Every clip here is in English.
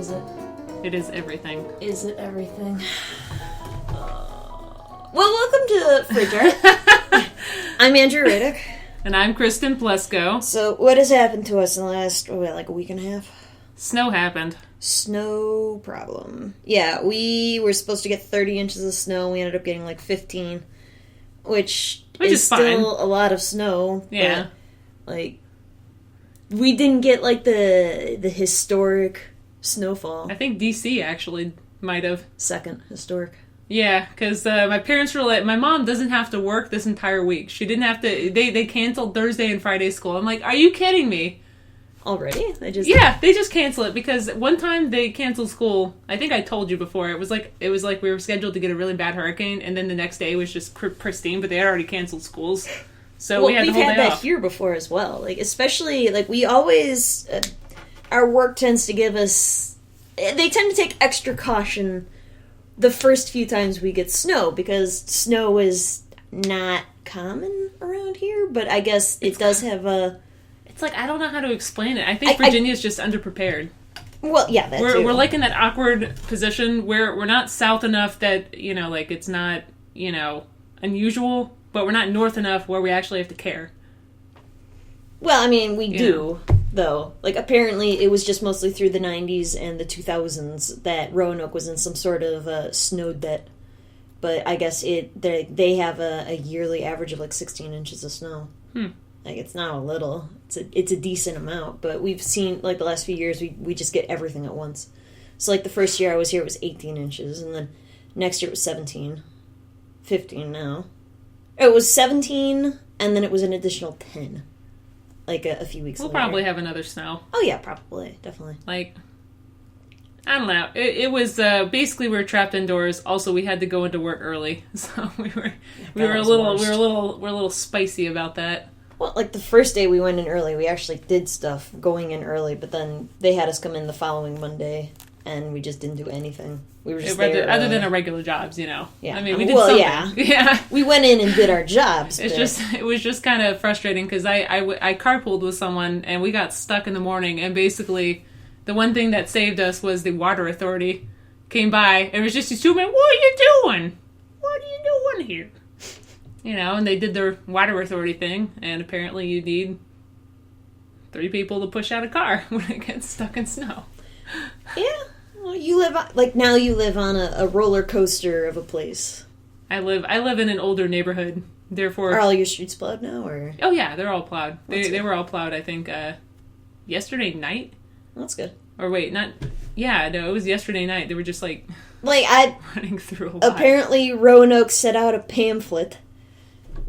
Is it? It is everything. Is it everything? Well, welcome to FridgeArt. I'm Andrew Radick. And I'm Kristen Plesko. So, what has happened to us in the last, like a week and a half? Snow happened. Snow problem. Yeah, we were supposed to get 30 inches of snow. We ended up getting like 15, which is fine. Still a lot of snow. Yeah. But, like, we didn't get like the historic snowfall. I think DC actually might have. Second historic. Yeah, because my parents were like, my mom doesn't have to work this entire week. She didn't have to, they canceled Thursday and Friday school. I'm like, are you kidding me? Already? They just cancel it, because one time they canceled school. I think I told you before. It was like we were scheduled to get a really bad hurricane, and then the next day was just pristine, but they had already canceled schools. So we had the whole day off. We've had that here before as well. Like, especially, like, we always, our work tends to give us, they tend to take extra caution the first few times we get snow, because snow is not common around here, but I guess it does have a... It's like, I don't know how to explain it. I think Virginia's just underprepared. Well, yeah, that too. We're like in that awkward position where we're not south enough that, you know, like, it's not, you know, unusual, but we're not north enough where we actually have to care. Well, I mean, we do, though. Like, apparently it was just mostly through the 90s and the 2000s that Roanoke was in some sort of snow debt. But I guess they have a yearly average of like 16 inches of snow. Like, it's not a little. It's a decent amount. But we've seen, like, the last few years, we just get everything at once. So, like, the first year I was here, it was 18 inches. And then next year it was 17. 15 now. It was 17, and then it was an additional 10. Like, a few weeks later. We'll probably have another snow. Oh, yeah, probably. Definitely. Like, I don't know. It was, basically we were trapped indoors. Also, we had to go into work early. So we were a little spicy about that. Well, like, the first day we went in early, we actually did stuff going in early, but then they had us come in the following Monday, and we just didn't do anything. We were just there. Other than our regular jobs, you know. Yeah. I mean, we did something. Yeah. We went in and did our jobs. It was just kind of frustrating, because I carpooled with someone, and we got stuck in the morning, and basically the one thing that saved us was the water authority came by, and it was just these two men, what are you doing? What are you doing here? You know, and they did their water authority thing, and apparently you need 3 people to push out a car when it gets stuck in snow. Yeah. Well, you live on a roller coaster of a place. I live in an older neighborhood, therefore... Are all your streets plowed now, or...? Oh, yeah, they're all plowed. They were all plowed, I think, yesterday night? That's good. Or wait, not... Yeah, no, it was yesterday night. They were just, like running through a lot. Apparently, Roanoke set out a pamphlet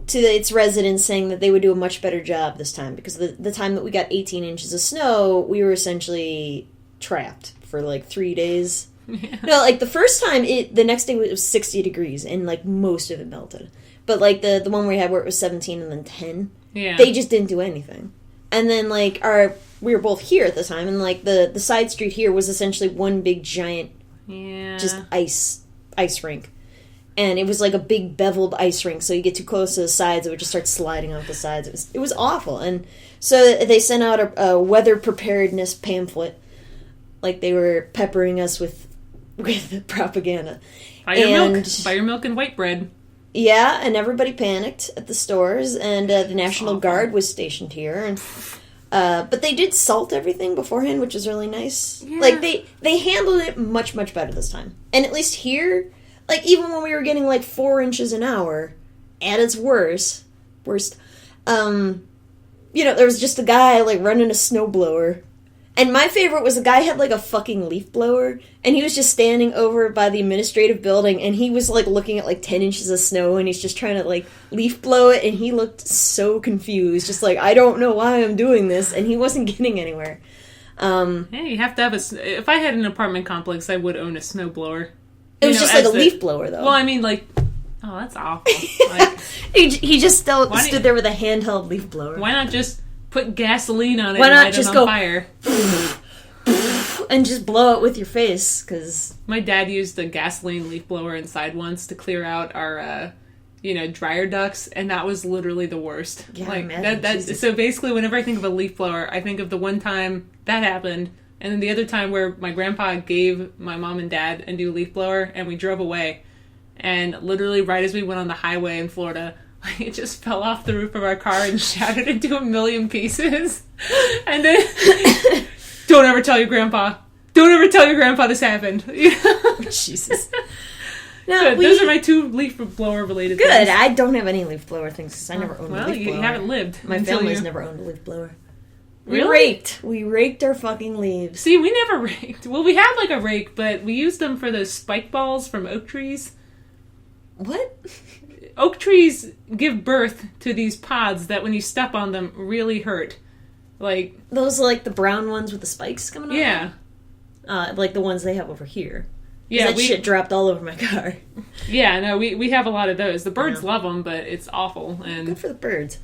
to its residents saying that they would do a much better job this time, because the time that we got 18 inches of snow, we were essentially trapped for like 3 days. Yeah. No, like the first time, the next day it was 60 degrees, and like most of it melted. But like the one we had where it was 17 and then 10, they just didn't do anything. And then like we were both here at the time, and like the side street here was essentially one big giant, just ice rink. And it was like a big beveled ice rink, so you get too close to the sides, it would just start sliding off the sides. It was awful. And so they sent out a weather preparedness pamphlet, like they were peppering us with propaganda. Buy your milk and white bread. Yeah, and everybody panicked at the stores, and the National Guard was stationed here, and but they did salt everything beforehand, which was really nice. Yeah. Like they handled it much, much better this time. And at least here, like, even when we were getting, like, 4 inches an hour, at its worst, you know, there was just a guy, like, running a snowblower. And my favorite was the guy had, like, a fucking leaf blower, and he was just standing over by the administrative building, and he was, like, looking at, like, 10 inches of snow, and he's just trying to, like, leaf blow it, and he looked so confused, just like, I don't know why I'm doing this, and he wasn't getting anywhere. Yeah, you have to have if I had an apartment complex, I would own a snowblower. It was just like a leaf blower, though. Well, I mean, like, oh, that's awful. Like, he just stood there with a handheld leaf blower. Why not just put gasoline on it and light it on fire? And just blow it with your face, because... My dad used a gasoline leaf blower inside once to clear out our, dryer ducts, and that was literally the worst. Yeah, like, so basically, whenever I think of a leaf blower, I think of the one time that happened, And then the other time where my grandpa gave my mom and dad a new leaf blower, and we drove away. And literally right as we went on the highway in Florida, it just fell off the roof of our car and shattered into a million pieces. And then, don't ever tell your grandpa. Don't ever tell your grandpa this happened. Jesus. No, those are my 2 leaf blower related things. Good. I don't have any leaf blower things because I never owned a leaf blower. Well, you haven't lived. My family's never owned a leaf blower. Really? We raked our fucking leaves. See, we never raked. Well, we had like a rake, but we used them for those spike balls from oak trees. What? Oak trees give birth to these pods that when you step on them really hurt. Like those are like the brown ones with the spikes coming out? Yeah. Like the ones they have over here. Yeah, that shit dropped all over my car. Yeah, no, we have a lot of those. The birds love them, but it's awful. And good for the birds.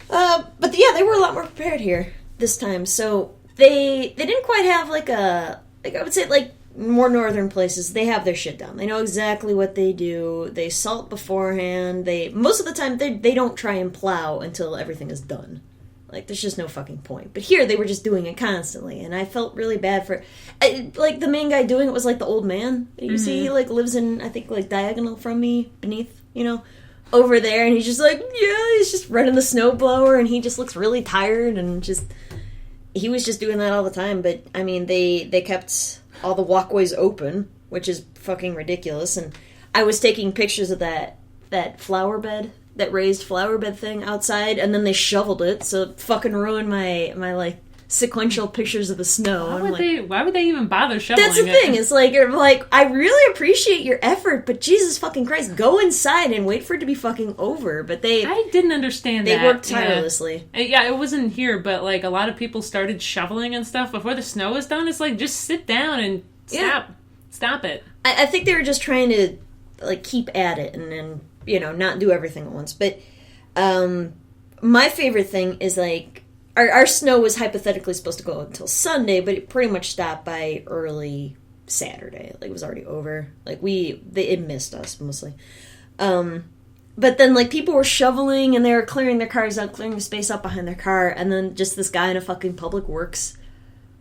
But yeah, they were a lot more prepared here this time. So they didn't quite have like I would say like more northern places. They have their shit down. They know exactly what they do. They salt beforehand. Most of the time they don't try and plow until everything is done. Like, there's just no fucking point. But here, they were just doing it constantly, and I felt really bad for... like, the main guy doing it was, like, the old man. You see, he, like, lives in, I think, like, diagonal from me, beneath, over there, and he's just like, he's just running the snowblower, and he just looks really tired, and just... He was just doing that all the time, but, I mean, they kept all the walkways open, which is fucking ridiculous, and I was taking pictures of that flower bed... that raised flower bed thing outside, and then they shoveled it, so it fucking ruined my like sequential pictures of the snow. Why would they even bother shoveling it? That's the thing. It's like I really appreciate your effort, but Jesus fucking Christ, go inside and wait for it to be fucking over. But I didn't understand that. They worked tirelessly. Yeah, it wasn't here, but like a lot of people started shoveling and stuff before the snow was done. It's like, just sit down and stop it. I think they were just trying to like keep at it and not do everything at once. But my favorite thing is, like, our snow was hypothetically supposed to go until Sunday, but it pretty much stopped by early Saturday. Like, it was already over. Like, it missed us, mostly. But then, like, people were shoveling, and they were clearing their cars out, clearing the space up behind their car, and then just this guy in a fucking Public Works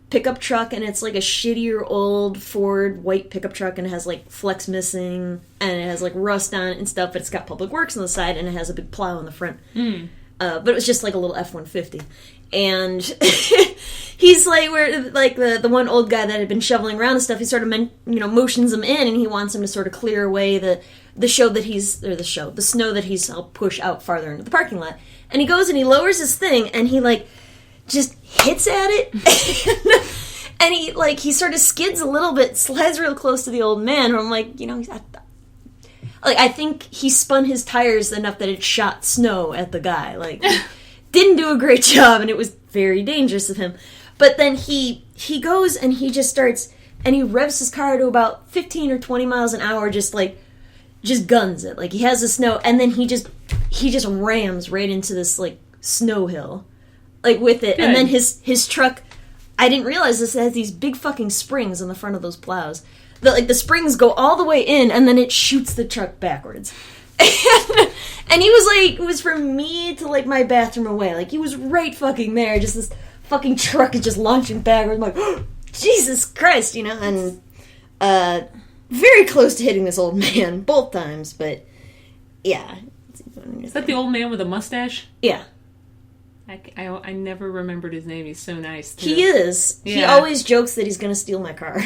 pickup truck, and it's like a shittier old Ford white pickup truck, and it has like flex missing, and it has like rust on it and stuff, but it's got Public Works on the side, and it has a big plow on the front. But it was just like a little F-150. And he's like, where like the one old guy that had been shoveling around and stuff, he sort of motions him in, and he wants him to sort of clear away the snow that he's helped push out farther into the parking lot. And he goes and he lowers his thing, and he like just hits at it, and he sort of skids a little bit, slides real close to the old man, and I'm like, I think he spun his tires enough that it shot snow at the guy. Like, didn't do a great job, and it was very dangerous of him. But then he goes and he just starts, and he revs his car to about 15 or 20 miles an hour, just guns it. Like, he has the snow, and then he just rams right into this, like, snow hill. Like, with it. Good. And then his truck, I didn't realize this, it has these big fucking springs on the front of those plows. The springs go all the way in, and then it shoots the truck backwards. And he was like, it was from me to, like, my bathroom away. Like, he was right fucking there. Just this fucking truck is just launching backwards. I'm like, oh, Jesus Christ, and very close to hitting this old man both times, but yeah. Is that the old man with a mustache? Yeah. I never remembered his name. He's so nice, too. He is. Yeah. He always jokes that he's going to steal my car.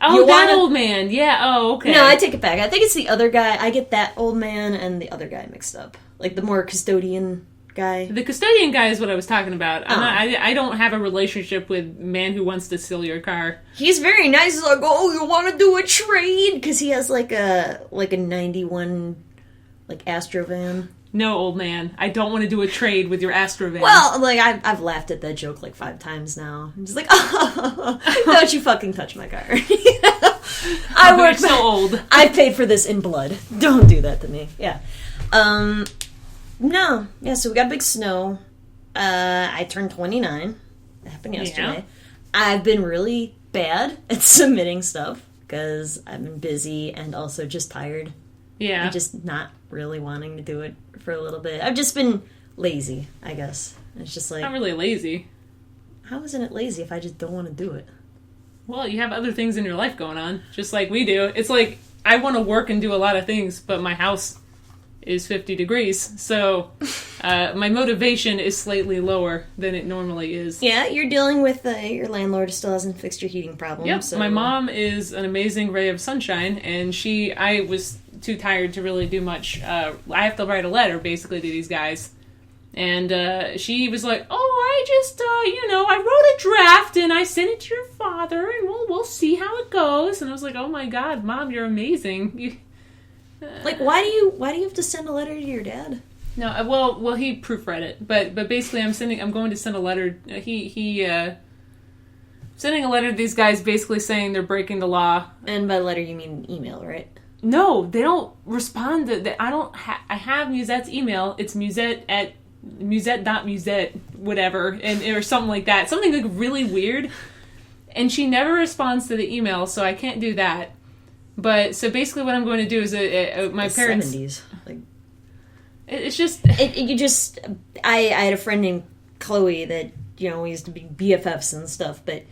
Oh, old man. Yeah, oh, okay. No, I take it back. I think it's the other guy. I get that old man and the other guy mixed up. Like, the more custodian guy. The custodian guy is what I was talking about. I don't have a relationship with man who wants to steal your car. He's very nice. He's like, oh, you want to do a trade? Because he has, like a 91, like, Astrovan. No, old man. I don't want to do a trade with your Astrovan. Well, like, I've laughed at that joke, like, 5 times now. I'm just like, oh, don't you fucking touch my car. I work so old. I paid for this in blood. Don't do that to me. Yeah. No. Yeah, so we got big snow. I turned 29. That happened yesterday. Yeah. I've been really bad at submitting stuff because I've been busy and also just tired. Yeah. And just not really wanting to do it for a little bit. I've just been lazy, I guess. It's just like... Not really lazy. how isn't it lazy if I just don't want to do it? Well, you have other things in your life going on, just like we do. It's like, I want to work and do a lot of things, but my house is 50 degrees, so my motivation is slightly lower than it normally is. Yeah, you're dealing with your landlord still hasn't fixed your heating problem. Yep, so. My mom is an amazing ray of sunshine, and I was too tired to really do much. I have to write a letter, basically, to these guys. And she was like, I just, I wrote a draft, and I sent it to your father, and we'll see how it goes. And I was like, oh my God, Mom, you're amazing. Like, why do you have to send a letter to your dad? No, well, he proofread it, but basically, I'm going to send a letter. Sending a letter to these guys, basically saying they're breaking the law. And by letter, you mean email, right? No, they don't respond to. I have Musette's email. It's Musette.musette, whatever, or something like that. Something like really weird. And she never responds to the email, so I can't do that. But so basically, what I'm going to do is my parents. 70s, like it's just I had a friend named Chloe that we used to be BFFs and stuff, but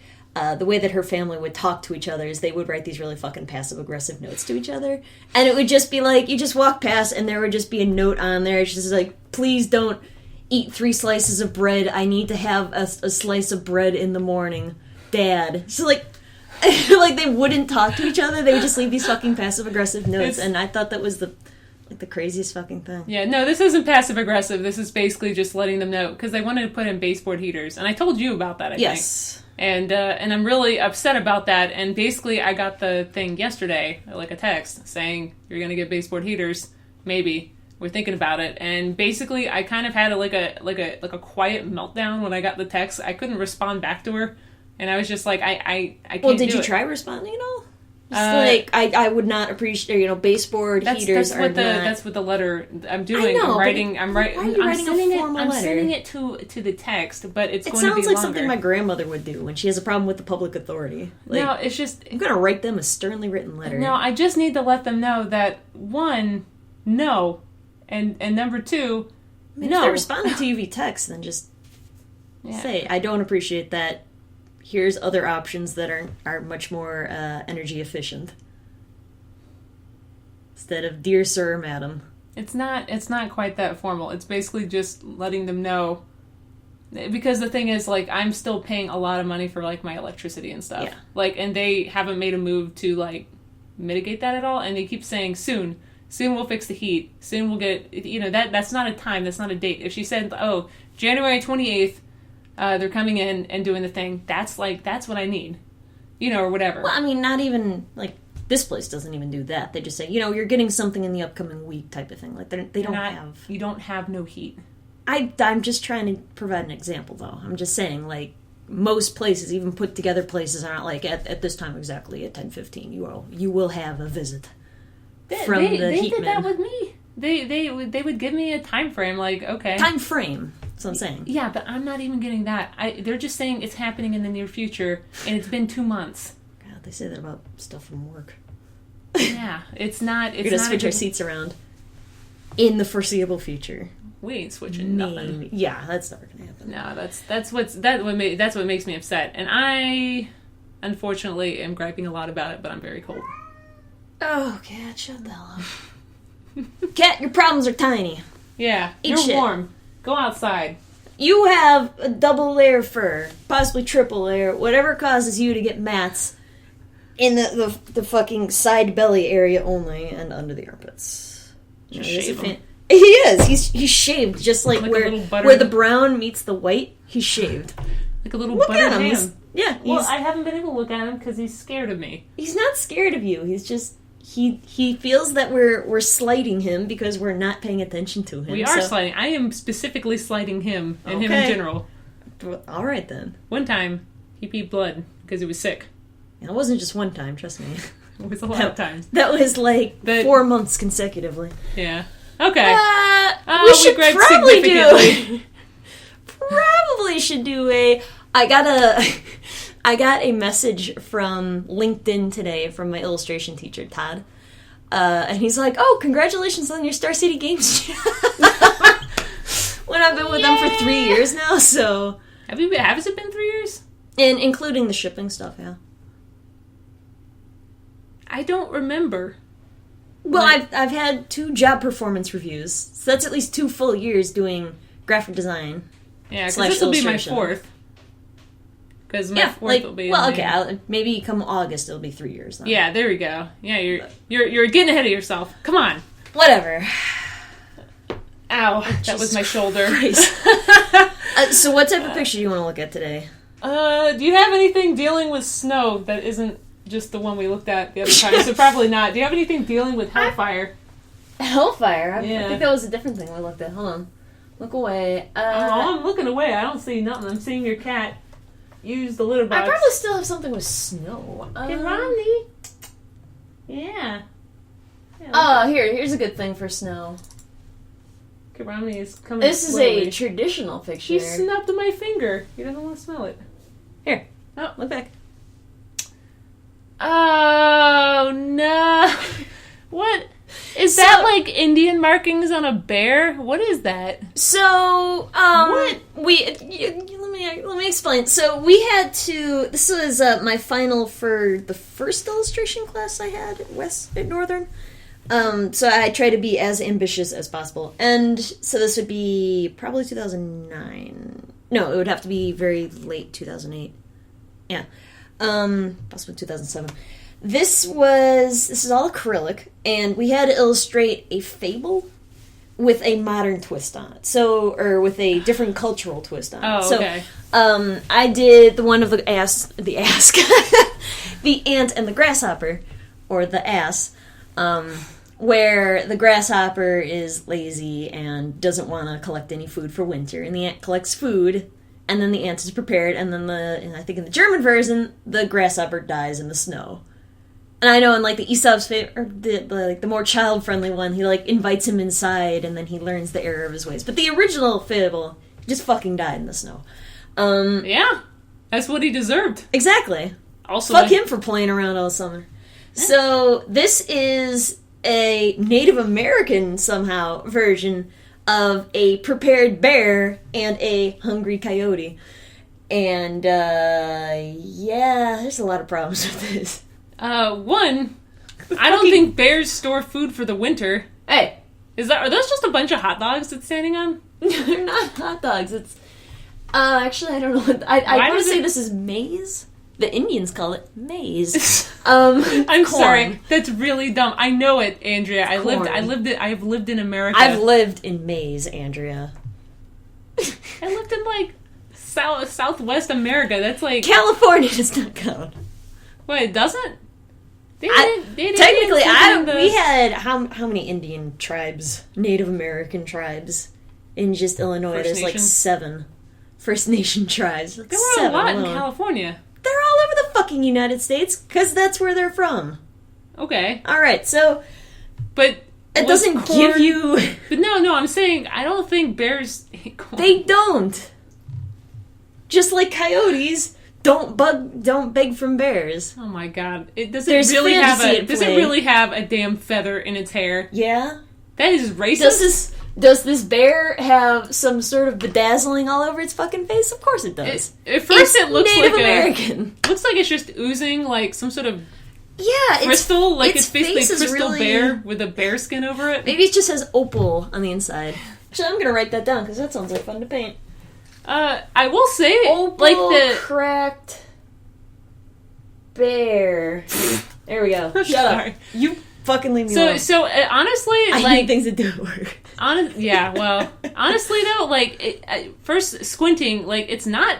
the way that her family would talk to each other is they would write these really fucking passive aggressive notes to each other, and it would just be like you just walk past and there would just be a note on there. It's just like, please don't eat 3 slices of bread. I need to have a slice of bread in the morning, Dad. So like. Like they wouldn't talk to each other. They would just leave these fucking passive aggressive notes, and I thought that was the craziest fucking thing. Yeah, no, this isn't passive aggressive. This is basically just letting them know, because they wanted to put in baseboard heaters, and I told you about that. I think. And I'm really upset about that. And basically, I got the thing yesterday, like a text saying you're gonna get baseboard heaters. Maybe we're thinking about it. And basically, I kind of had a quiet meltdown when I got the text. I couldn't respond back to her. And I was just like, I can't. Well, did you try responding at all? Just I would not appreciate, baseboard heaters are not. That's what the letter I'm doing. I know, I'm sending it to the text, but it's going to be longer. It sounds like something my grandmother would do when she has a problem with the public authority. Like, no, it's just I'm going to write them a sternly written letter. No, I just need to let them know that 1, no, and number 2, no. If they're responding to you via text, then just say, I don't appreciate that. Here's other options that are much more energy efficient. Instead of dear sir, madam. It's not quite that formal. It's basically just letting them know. Because the thing is, like, I'm still paying a lot of money for, like, my electricity and stuff. Yeah. Like, and they haven't made a move to, like, mitigate that at all. And they keep saying, soon we'll fix the heat. Soon we'll get, that's not a time. That's not a date. If she said, January 28th, they're coming in and doing the thing. That's what I need, or whatever. Well, I mean, not even like this place doesn't even do that. They just say, you're getting something in the upcoming week, type of thing. Like they don't have. You don't have no heat. I'm just trying to provide an example, though. I'm just saying, like most places, even put together places, aren't like at this time exactly at 10:15. You will have a visit from the heat man. They did that with me. They would give me a time frame, like, okay. Time frame. That's what I'm saying. Yeah, but I'm not even getting that. They're just saying it's happening in the near future, and it's been 2 months. God, they say that about stuff from work. Yeah, it's not. We're gonna switch our seats around in the foreseeable future. We ain't switching nothing. Yeah, that's never gonna happen. No, that's what makes me upset, and I, unfortunately, am griping a lot about it. But I'm very cold. Oh, Cat, shut the hell up. Cat, your problems are tiny. Yeah, you're warm. Go outside. You have a double layer fur, possibly triple layer, whatever causes you to get mats in the fucking side belly area only and under the armpits. Just shave him. He is. He's shaved, just like where the brown meets the white. He's shaved. Like a little buttered ham. Well, I haven't been able to look at him because he's scared of me. He's not scared of you. He's just... He feels that we're slighting him because we're not paying attention to him. We are slighting. I am specifically slighting him and him in general. All right, then. One time, he peed blood because he was sick. It wasn't just one time, trust me. It was a lot of times. That was like 4 months consecutively. Yeah. Okay. We should probably probably should do a... I got a message from LinkedIn today from my illustration teacher, Todd. And he's like, congratulations on your Star City Games job. When I've been with them for 3 years now, so... Has it been 3 years? And including the shipping stuff, yeah. I don't remember. Well, I've had 2 job performance reviews, so that's at least 2 full years doing graphic design. Yeah, because this will be my 4th. Because my 4th will be. Well, okay, maybe come August it'll be 3 years. Then. Yeah, there we go. Yeah, you're getting ahead of yourself. Come on. Whatever. Ow, that was my shoulder. So, what type of picture do you want to look at today? Do you have anything dealing with snow that isn't just the one we looked at the other time? So probably not. Do you have anything dealing with hellfire? Hellfire? I Yeah. think that was a different thing we looked at. Hold on. Look away. I'm looking away. I don't see nothing. I'm seeing your cat use the litter box. I probably still have something with snow. Hey, Romney. Yeah. Here's a good thing for snow. Okay, Romney is coming. This slowly. is a traditional picture. He snubbed my finger. He doesn't want to smell it. Here. Oh, look back. Oh, no. What? Is that like Indian markings on a bear? What is that? So, what? Let me explain. So we had to. This was my final for the first illustration class I had at Northern. So I try to be as ambitious as possible, and so this would be probably 2009. No, it would have to be very late 2008. Yeah, possibly 2007. This is all acrylic, and we had to illustrate a fable with a modern twist on it. Or with a different cultural twist on it. Okay. So, I did the one of the ask, the ant and the grasshopper, or the ass, where the grasshopper is lazy and doesn't want to collect any food for winter, and the ant collects food, and then the ant is prepared, and then I think in the German version, the grasshopper dies in the snow. And I know in, like, the Aesop's favorite, or the more child-friendly one, he, like, invites him inside, and then he learns the error of his ways. But the original fable just fucking died in the snow. Yeah. That's what he deserved. Exactly. Also, fuck him for playing around all summer. Yeah. So, this is a Native American, somehow, version of a prepared bear and a hungry coyote. And, there's a lot of problems with this. One, I don't think bears store food for the winter. Hey. Are those just a bunch of hot dogs it's standing on? They're not hot dogs. It's, actually, I don't know what, I want to say this is maize. The Indians call it maize. I'm corn. sorry. That's really dumb. I know it, Andrea. I have lived in America. I've lived in maize, Andrea. I lived in, like, Southwest America. That's like... California does not count. What, it doesn't? We had how many Indian tribes, Native American tribes in just Illinois? First There's Nation? like 7 First Nation tribes. Like there were a lot alone. in California. They're all over the fucking United States because that's where they're from. Okay. All right, so, but it doesn't give you. But no, I'm saying I don't think bears eat corn. They don't. Just like coyotes. Don't beg from bears. Oh my god! Does it really have a damn feather in its hair? Yeah. That is racist. Does this bear have some sort of bedazzling all over its fucking face? Of course it does. At first, it looks Native like American. Looks like it's just oozing like some sort of crystal. It's basically a crystal bear with a bear skin over it. Maybe it just has opal on the inside. Actually, I'm gonna write that down because that sounds like fun to paint. I will say, opal like the cracked bear. There we go. Shut up. You fucking leave me alone. So honestly, I need things that do work. Honestly though, like first squinting, like it's not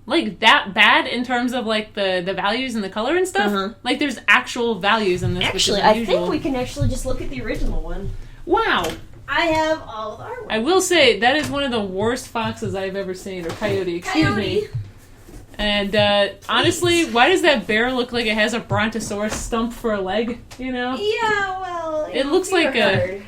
like that bad in terms of like the values and the color and stuff. Uh-huh. Like there's actual values in this. Actually, I think we can actually just look at the original one. Wow. I have all of our work. I will say, that is one of the worst foxes I've ever seen, or coyote, excuse me. And, honestly, why does that bear look like it has a brontosaurus stump for a leg, you know? Yeah, well, it looks like hard.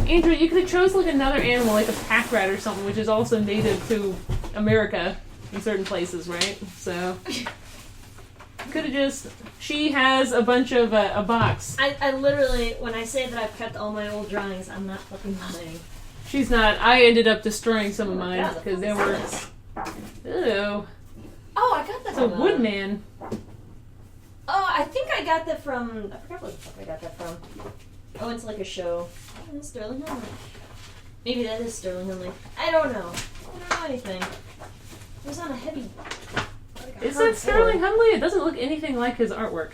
Andrew, you could have chose, like, another animal, like a pack rat or something, which is also native to America in certain places, right? So... Could have just... She has a bunch of... a box. I literally... When I say that I've kept all my old drawings, I'm not fucking lying. She's not. I ended up destroying some of mine because they were... Ew. Oh, I got that It's a woodman. Oh, I think I got that from... I forgot what the fuck I got that from. Oh, it's like a show. Oh, Sterling Hunley. Maybe that is Sterling Hunley. I don't know. I don't know anything. It was on a heavy... Is that Sterling Hunley? It doesn't look anything like his artwork.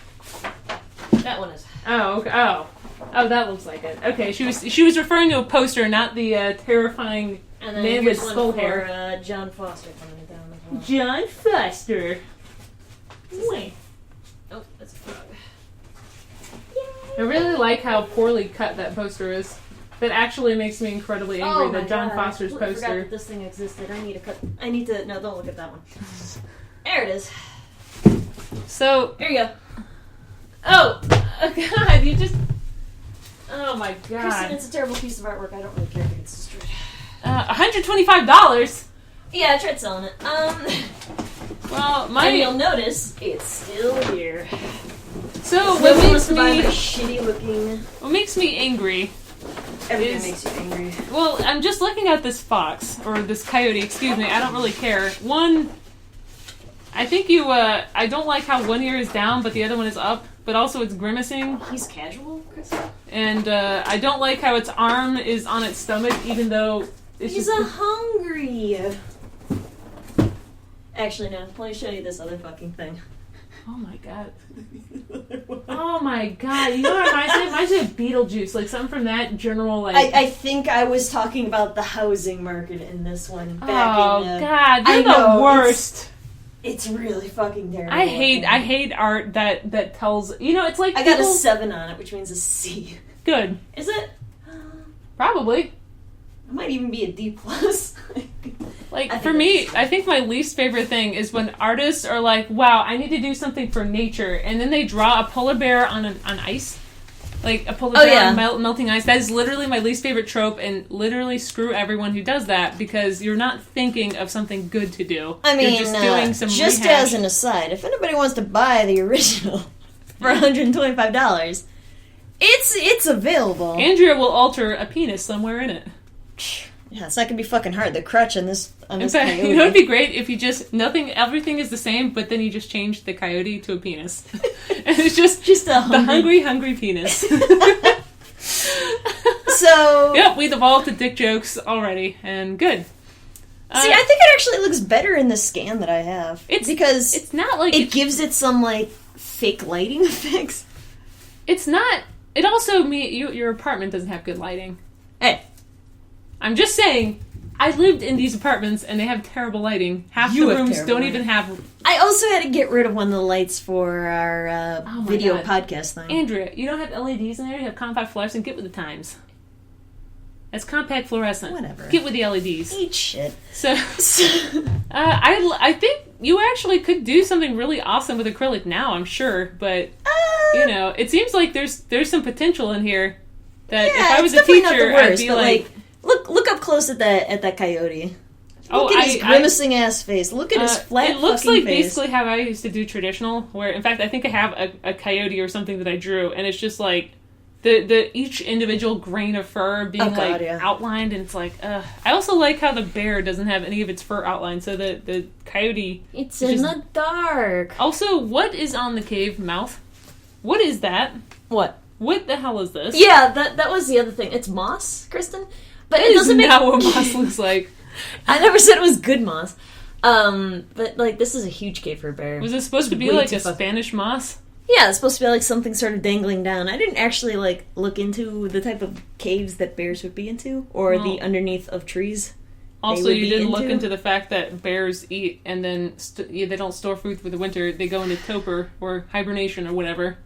That one is. Oh, okay. Oh, that looks like it. Okay, she was referring to a poster, not the terrifying man with skull hair. John Foster coming down the hall. John Foster. Wait. Oh, that's a frog. I really like how poorly cut that poster is. That actually makes me incredibly angry that John Foster's poster. I forgot that this thing existed. No, don't look at that one. There it is. So there you go. Oh God! You just. Oh my God! Kristen, it's a terrible piece of artwork. I don't really care if it gets destroyed. $125. Yeah, I tried selling it. Well, and you'll notice it's still here. So what makes me shitty looking? What makes me angry? Everything makes you angry. Well, I'm just looking at this fox or this coyote. Excuse me. I don't really care. One. I think I don't like how one ear is down, but the other one is up. But also it's grimacing. He's casual, Chris. And I don't like how its arm is on its stomach, even though he's hungry. Actually, no. Let me show you this other fucking thing. Oh my God. Oh my God. You know what it reminds me of? It reminds me of Beetlejuice. Like something from that general, like... I think I was talking about the housing market in this one. God. You're the worst. It's really fucking terrible. I hate art that tells... You know, it's like... I got a 7 on it, which means a C. Good. Is it? Probably. It might even be a D+. Like, for me, I think my least favorite thing is when artists are like, wow, I need to do something for nature, and then they draw a polar bear on ice. Like, a polar bear on melting ice. That is literally my least favorite trope, and literally screw everyone who does that, because you're not thinking of something good to do. I mean, you're just doing some just rehash. As an aside, if anybody wants to buy the original for $125, it's available. Andrea will alter a penis somewhere in it. Yeah, it's not gonna be fucking hard. The crutch on this in fact, you know, it'd be great if you just everything is the same, but then you just change the coyote to a penis, and it's just the hungry penis. So yep, we've evolved to dick jokes already, and good. See, I think it actually looks better in the scan that I have. Because it's not like it gives it some like fake lighting effects. It's not. It also your apartment doesn't have good lighting. Hey. I'm just saying, I lived in these apartments and they have terrible lighting. Half the rooms don't even have... I also had to get rid of one of the lights for our video podcast thing. Andrea, you don't have LEDs in there? You have compact fluorescent? Get with the times. That's compact fluorescent. Whatever. Get with the LEDs. Eat shit. So, I think you actually could do something really awesome with acrylic now, I'm sure. But, you know, it seems like there's some potential in here that if I was a teacher, I'd be like Look up close at that coyote. Look at his grimacing ass face. Look at his flat. It looks like face. Basically how I used to do traditional. Where, in fact, I think I have a coyote or something that I drew, and it's just like the each individual grain of fur being outlined, and it's like. I also like how the bear doesn't have any of its fur outlined, so the coyote. It's in the dark. Also, what is on the cave mouth? What is that? What? What the hell is this? Yeah, that was the other thing. It's moss, Kristen. But it doesn't make what moss looks like. I never said it was good moss. But like this is a huge cave for a bear. Was it supposed to be like a Spanish moss? Yeah, it's supposed to be like something sort of dangling down. I didn't actually like look into the type of caves that bears would be into, or the underneath of trees. Also, you didn't look into the fact that bears eat and then they don't store food for the winter. They go into torpor or hibernation or whatever.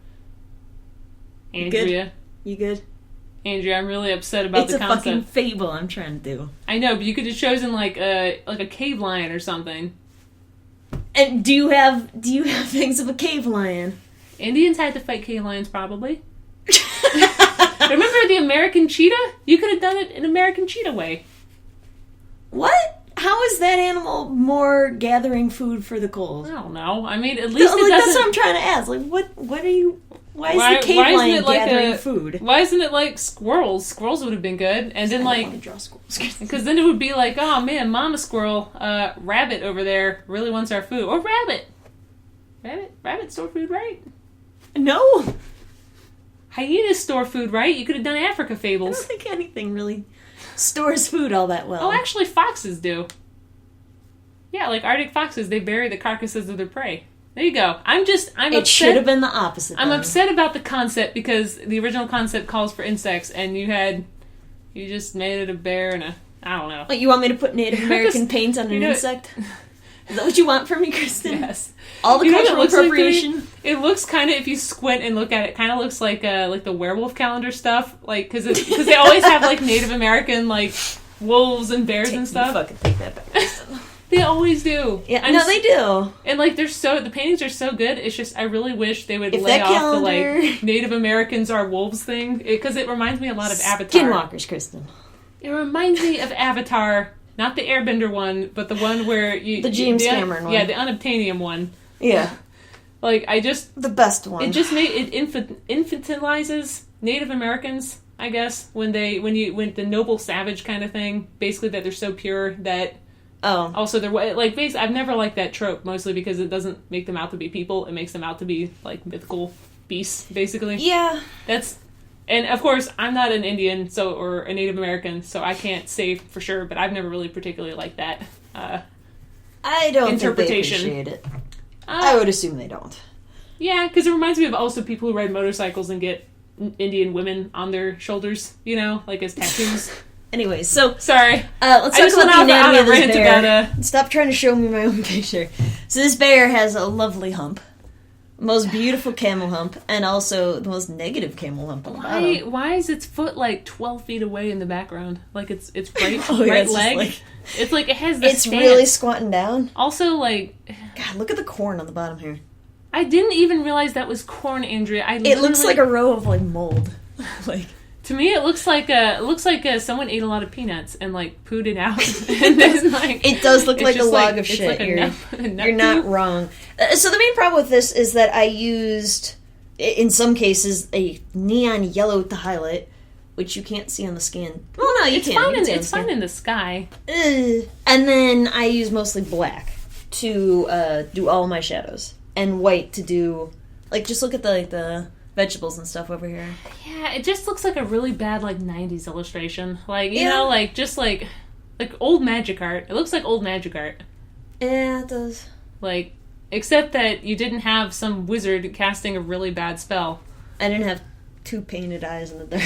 Andrea, you good? Andrea, I'm really upset about the concept. It's a fucking fable I'm trying to do. I know, but you could have chosen like a cave lion or something. And do you have things of a cave lion? Indians had to fight cave lions, probably. Remember the American cheetah? You could have done it in American cheetah way. What? How is that animal more gathering food for the cold? I don't know. I mean, at least that's what I'm trying to ask. Like, what are you? Why is the cave lion gathering food? Why isn't it like squirrels? Squirrels would have been good. And then like... I want to draw squirrels. Because then it would be like, oh man, Mama Squirrel, Rabbit over there really wants our food. Or Rabbit. Rabbit store food, right? No. Hyenas store food, right? You could have done Africa Fables. I don't think anything really stores food all that well. Oh, actually foxes do. Yeah, like Arctic foxes, they bury the carcasses of their prey. There you go. I'm upset. It should have been the opposite. I'm upset about the concept because the original concept calls for insects, and you just made it a bear and I don't know. What, you want me to put Native American paint on an insect? Is that what you want from me, Kristen? Yes. All the cultural appropriation. Like it looks kind of, if you squint and look at it, kind of looks like the werewolf calendar stuff, like because they always have like Native American like wolves and bears and stuff. Fucking take that back, Kristen. They always do. Yeah, they do. And like the paintings are so good. It's just I really wish they would lay off the like Native Americans are wolves thing because it reminds me a lot of Avatar. Skinwalkers, Kristen. It reminds me of Avatar, not the Airbender one, but the one where the James Cameron one. Yeah, the unobtainium one. Yeah. Like the best one. It just infantilizes Native Americans, I guess, when the noble savage kind of thing. Basically, that they're so pure that. Oh. Also, they're like I've never liked that trope, mostly because it doesn't make them out to be people. It makes them out to be like mythical beasts, basically. Yeah. And of course, I'm not an Indian, or a Native American, so I can't say for sure. But I've never really particularly liked that. I don't interpretation. Think they appreciate it. I would assume they don't. Yeah, because it reminds me of also people who ride motorcycles and get Indian women on their shoulders, like as tattoos. Anyways, so... Sorry. Let's talk about the anatomy of this bear. Stop trying to show me my own picture. So this bear has a lovely hump. Most beautiful camel hump, and also the most negative camel hump on the bottom. Why is its foot like 12 feet away in the background? Like it's right, it's leg? It's like it has this It's stance. Really squatting down. Also, like... God, look at the corn on the bottom here. I didn't even realize that was corn, Andrea. It looks like a row of like mold. Like... To me, it looks like someone ate a lot of peanuts and like pooed it out. And then, like, it does look like a log of shit. Like you're not wrong. So the main problem with this is that I used, in some cases, a neon yellow to highlight, which you can't see on the scan. Well, no, you can. It's fine in the sky. And then I use mostly black to do all my shadows, and white to do just look at the vegetables and stuff over here. Yeah, it just looks like a really bad 90s illustration. Just like old magic art. It looks like old magic art. Yeah, it does. Except that you didn't have some wizard casting a really bad spell. I didn't have two painted eyes in the dark.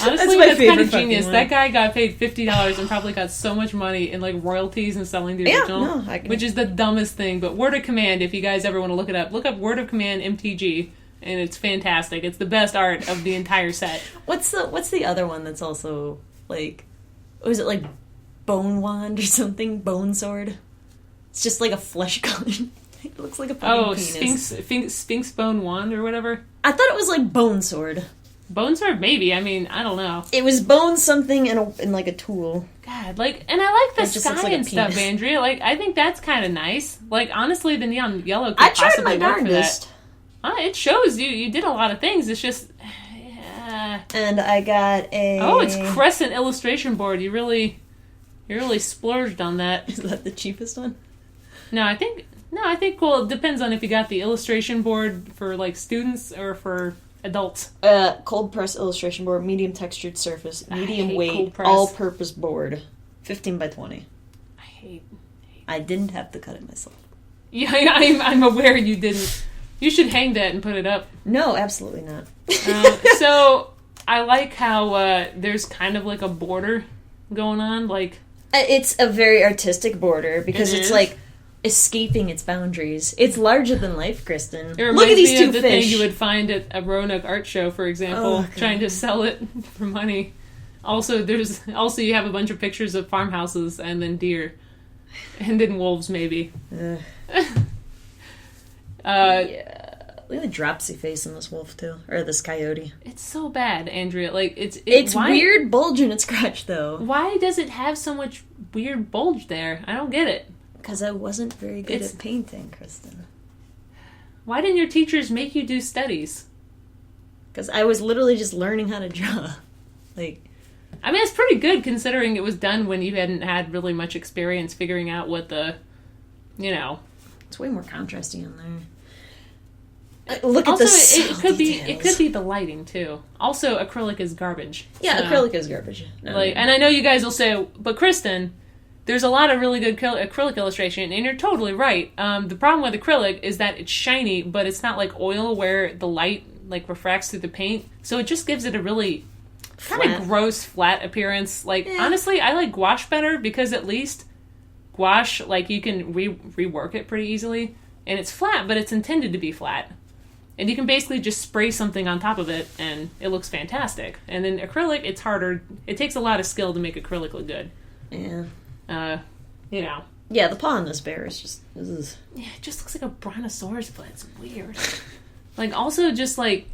Honestly, that's kind of genius. That guy got paid $50 and probably got so much money in royalties and selling the original, which is the dumbest thing. But Word of Command, if you guys ever want to look it up, look up Word of Command MTG, and it's fantastic. It's the best art of the entire set. What's the other one that's also was it Bone Wand or something? Bone Sword. It's just like a flesh color. It looks like a penis. Sphinx Bone Wand or whatever. I thought it was Bone Sword. Bone sword, maybe. I mean, I don't know. It was bone something and a tool. God, and I like the sky and stuff, Andrea. I think that's kind of nice. Honestly, the neon yellow could possibly work for that. It shows you did a lot of things. It's just, yeah. And I got a... Oh, it's Crescent illustration board. You really splurged on that. Is that the cheapest one? No, I think. Well, it depends on if you got the illustration board for students or for adults. Cold press illustration board, medium textured surface, medium weight, all-purpose board, 15 by 20. I didn't have to cut it myself. Yeah, I'm aware you didn't. You should hang that and put it up. No, absolutely not. So I like how there's kind of a border going on. It's a very artistic border because it's escaping its boundaries. It's larger than life, Kristen. Look at these two fish. Thing you would find at a Roanoke art show, for example, trying to sell it for money. Also, you have a bunch of pictures of farmhouses and then deer, and then wolves, maybe. Yeah. Look at the dropsy face in this wolf too, or this coyote. It's so bad, Andrea. It's weird bulge in its crotch though. Why does it have so much weird bulge there? I don't get it. Because I wasn't very good at painting, Kristen. Why didn't your teachers make you do studies? Because I was literally just learning how to draw. Like, I mean, it's pretty good considering it was done when you hadn't had really much experience figuring out what the, you know. It's way more contrasty on there. Look also, at this. It could be the lighting too. Also, acrylic is garbage. Yeah, so, acrylic is garbage. And I know you guys will say, but Kristen, there's a lot of really good acrylic illustration, and you're totally right. The problem with acrylic is that it's shiny, but it's not like oil where the light like refracts through the paint, so it just gives it a really kind of gross, flat appearance. Like, honestly, I like gouache better because at least gouache, like, you can rework it pretty easily, and it's flat, but it's intended to be flat. And you can basically just spray something on top of it, and it looks fantastic. And then acrylic, it's harder. It takes a lot of skill to make acrylic look good. Yeah. You know. Yeah, the paw on this bear is just... Yeah, it just looks like a brontosaurus, but it's weird. Like, also just, like...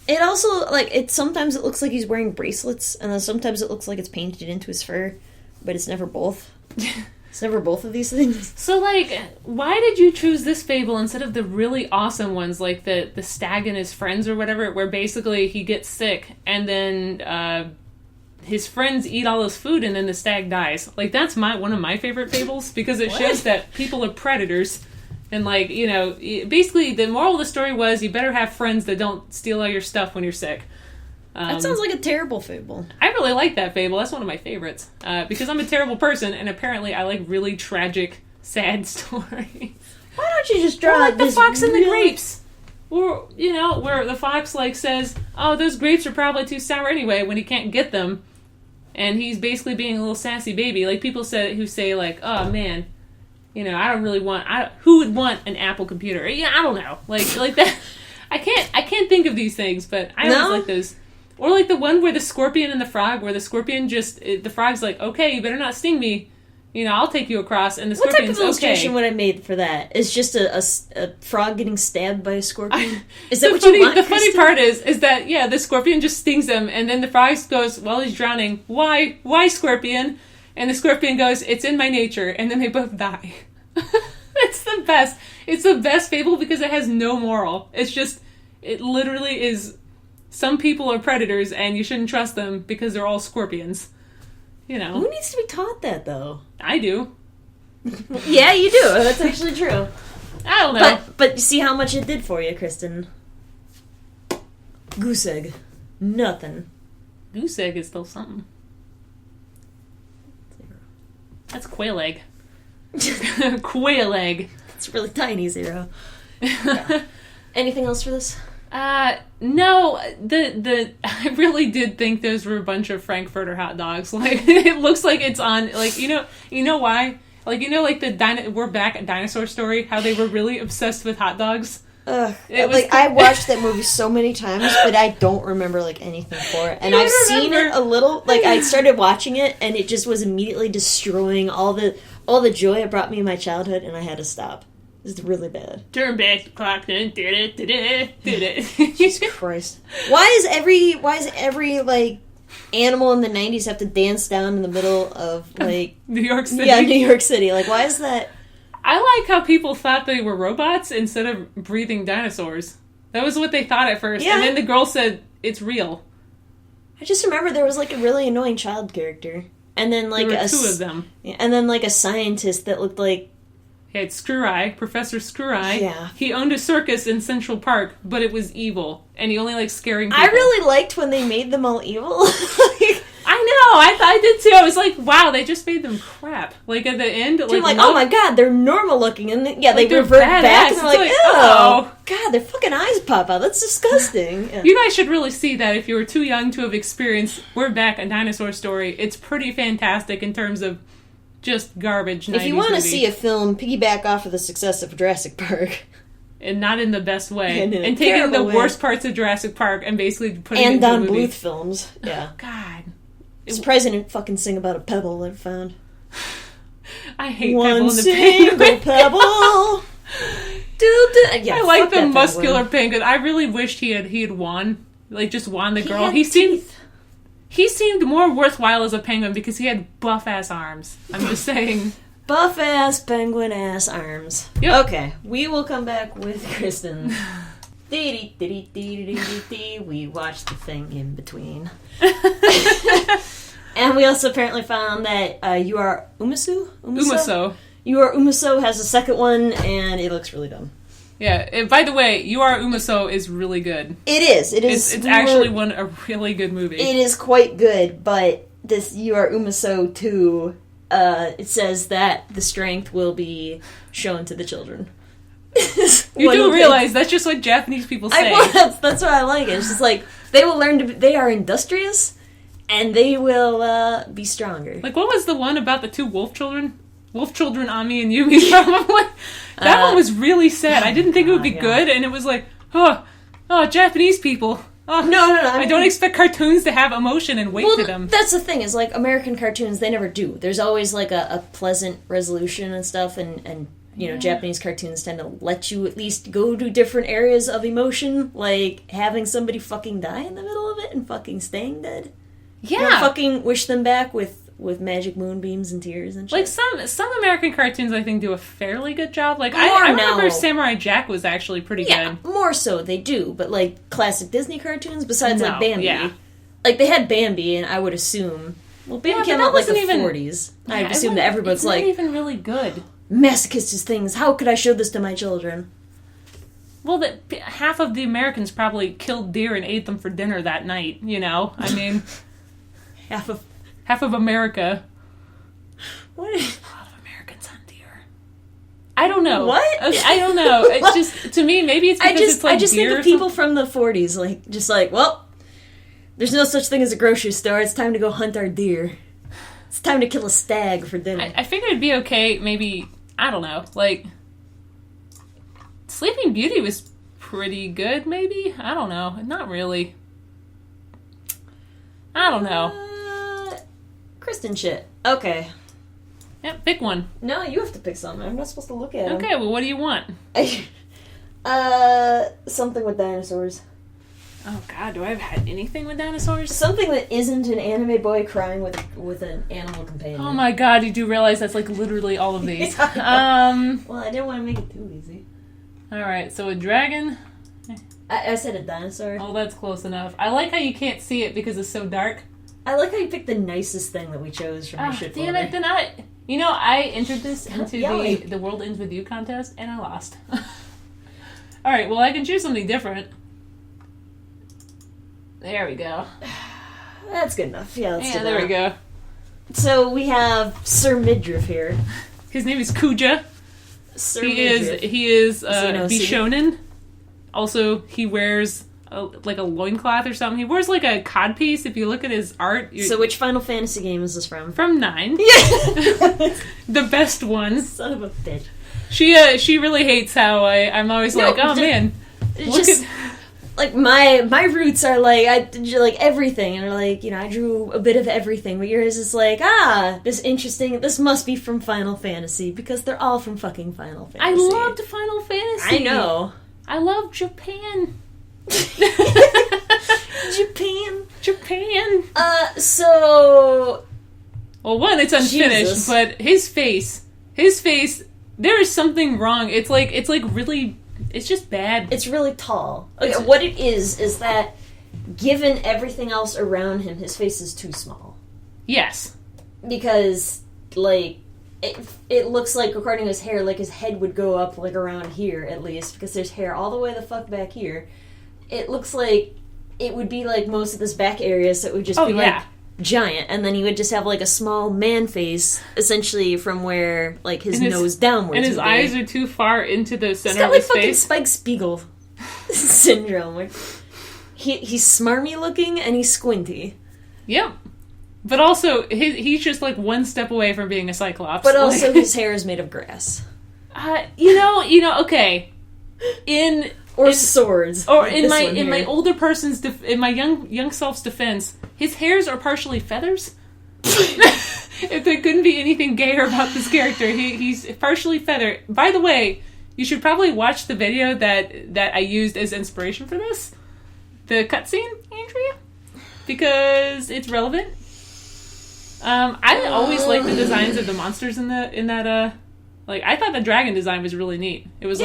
It also, like, sometimes it looks like he's wearing bracelets, and then sometimes it looks like it's painted into his fur, but it's never both. It's never both of these things. So, like, why did you choose this fable instead of the really awesome ones, like the stag and his friends or whatever, where basically he gets sick, and then his friends eat all his food, and then the stag dies? Like, that's one of my favorite fables, because it shows that people are predators. And, like, you know, basically the moral of the story was you better have friends that don't steal all your stuff when you're sick. That sounds like a terrible fable. I really like that fable. That's one of my favorites. Because I'm a terrible person, and apparently I like really tragic, sad stories. Why don't you just draw like the fox and the grapes? Or, you know, where the fox, like, says, oh, those grapes are probably too sour anyway, when he can't get them. And he's basically being a little sassy baby. Like, people who say, like, oh, man... You know, I don't really want... who would want an Apple computer? Yeah, I don't know. Like that... I can't think of these things, but I always like those. Or like the one where the scorpion and the frog, where the scorpion the frog's like, okay, you better not sting me. You know, I'll take you across. And the scorpion's okay. What type of illustration would I made for that? It's just a frog getting stabbed by a scorpion? Is that what you want, The funny part is that, yeah, the scorpion just stings him, and then the frog goes, well, he's drowning. Why? Why, scorpion? And the scorpion goes, it's in my nature, and then they both die. It's the best. It's the best fable because it has no moral. It's just, it literally is, some people are predators, and you shouldn't trust them because they're all scorpions. You know. Who needs to be taught that, though? I do. Yeah, you do. That's actually true. I don't know. But you see how much it did for you, Kristen. Goose egg. Nothing. Goose egg is still something. That's quail egg. Quail egg. It's really tiny, 0. Yeah. Anything else for this? No. I really did think those were a bunch of Frankfurter hot dogs. Like, it looks like it's on, like, you know why? Like, you know, like the We're Back at Dinosaur Story, how they were really obsessed with hot dogs? I watched that movie so many times, but I don't remember, like, anything for it. And I've seen it a little. Like, I started watching it, and it just was immediately destroying all the joy it brought me in my childhood, and I had to stop. It's really bad. Turn back the clock. Did it. Jesus Christ. Why is every, like, animal in the 90s have to dance down in the middle of, like... New York City? Yeah, New York City. Like, why is that... I like how people thought they were robots instead of breathing dinosaurs. That was what they thought at first. Yeah. And then the girl said, it's real. I just remember there was, like, a really annoying child character. And then, like, there were 2 of them. And then, like, a scientist that looked like... He had Screw Eye, Professor Screw Eye. Yeah. He owned a circus in Central Park, but it was evil. And he only liked scaring people. I really liked when they made them all evil. I know, I did too. I was like, wow, they just made them crap. Like, at the end, like, oh my god, they're normal looking. And then, they revert back, and they're like, oh, god, their fucking eyes pop out. That's disgusting. Yeah. You guys should really see that if you were too young to have experienced We're Back, a Dinosaur Story. It's pretty fantastic in terms of just garbage 90s If you want to movie. see a film piggyback off of the success of Jurassic Park... And not in the best way. And taking the worst parts of Jurassic Park and basically putting it into Don a movie. Bluth films. Yeah. Oh, God. Surprised I didn't fucking sing about a pebble I found. I hate One Pebble and the single Penguin. pebble. Yeah, I like the muscular penguin. I really wished he had won. Like, just won the girl. He seemed more worthwhile as a penguin because he had buff-ass arms. I'm just saying. Buff-ass, penguin-ass arms. Yep. Okay, we will come back with Kristen. We watched the thing in between. And we also apparently found that You Are Umaso? Umaso. You Are Umaso has a second one, and it looks really dumb. Yeah, and by the way, You Are Umaso is really good. It is. It's actually a really good movie. It is quite good, but this You Are Umaso 2, it says that the strength will be shown to the children. You do realize that's just what Japanese people say. That's why I like it. It's just like, they will learn to be, they are industrious, and they will be stronger. Like, what was the one about the two wolf children? Wolf children, Ami and Yumi, probably. That one was really sad. I didn't think it would be good, and it was like, oh, Japanese people. Oh, no. I don't expect cartoons to have emotion and weight to them. That's the thing, is like, American cartoons, they never do. There's always like a pleasant resolution and stuff, and you know, Japanese cartoons tend to let you at least go to different areas of emotion, like having somebody fucking die in the middle of it and fucking staying dead. Yeah. Or fucking wish them back with magic moonbeams and tears and shit. Like, some American cartoons, I think, do a fairly good job. Like, I remember Samurai Jack was actually pretty good. More so, they do. But, like, classic Disney cartoons, besides, like, Bambi. Yeah. Like, they had Bambi, and I would assume... Well, Bambi came out, like, in the 40s. I assume that everybody's like... It's not even really good. Masochist things. How could I show this to my children? Well, half of the Americans probably killed deer and ate them for dinner that night, you know? I mean... Half of America. What? A lot of Americans hunt deer. I don't know. What? I don't know. It's just, to me, maybe it's because it's like I just deer think of people from the 40s, like, just like, well, there's no such thing as a grocery store. It's time to go hunt our deer. It's time to kill a stag for dinner. I figured it'd be okay, maybe, I don't know, like, Sleeping Beauty was pretty good, maybe? I don't know. Not really. I don't know. Kristen shit. Okay. Yeah, pick one. No, you have to pick something. I'm not supposed to look at them. Okay, well, what do you want? Something with dinosaurs. Oh god, do I have had anything with dinosaurs? Something that isn't an anime boy crying with an animal companion. Oh my god, you do realize that's like literally all of these. Well, I didn't want to make it too easy. Alright, so a dragon. I said a dinosaur. Oh, that's close enough. I like how you can't see it because it's so dark. I like how you picked the nicest thing that we chose from your shit damn it, then I entered this into the World Ends With You contest, and I lost. Alright, well, I can choose something different. There we go. That's good enough. Yeah, let's do that. There we go. So we have Sir Midriff here. His name is Kuja. Sir Midriff. He is Bishonen. Also, he wears like a loincloth or something. He wears like a codpiece. If you look at his art. So which Final Fantasy game is this from? From 9. Yeah. The best one. Son of a bitch. She really hates how I'm always like, oh man. Look at... Like, my roots are like, I did like everything, and like, you know, I drew a bit of everything, but yours is like, this must be from Final Fantasy, because they're all from fucking Final Fantasy. I loved Final Fantasy. I know. I love Japan. Japan. So... Well, one, it's unfinished, but his face, there is something wrong. It's like really... It's just bad. It's really tall. Okay, what it is that, given everything else around him, his face is too small. Yes. Because, like, it looks like, according to his hair, like his head would go up, like, around here, at least, because there's hair all the way the fuck back here. It looks like it would be, like, most of this back area, so it would just be, like, giant, and then he would just have, like, a small man face, essentially, from where, like, his nose downwards. And his eyes are too far into the center of his face. He's got, like, fucking Spike Spiegel syndrome. Like, he's smarmy looking, and he's squinty. Yep. But also, he's just, like, one step away from being a Cyclops. But also, his hair is made of grass. Okay. Swords. Or in my older person's in my young self's defense, his hairs are partially feathers. If there couldn't be anything gayer about this character, he's partially feathered. By the way, you should probably watch the video that I used as inspiration for this. The cutscene, Andrea? Because it's relevant. I always liked the designs of the monsters in that. Like, I thought the dragon design was really neat. It was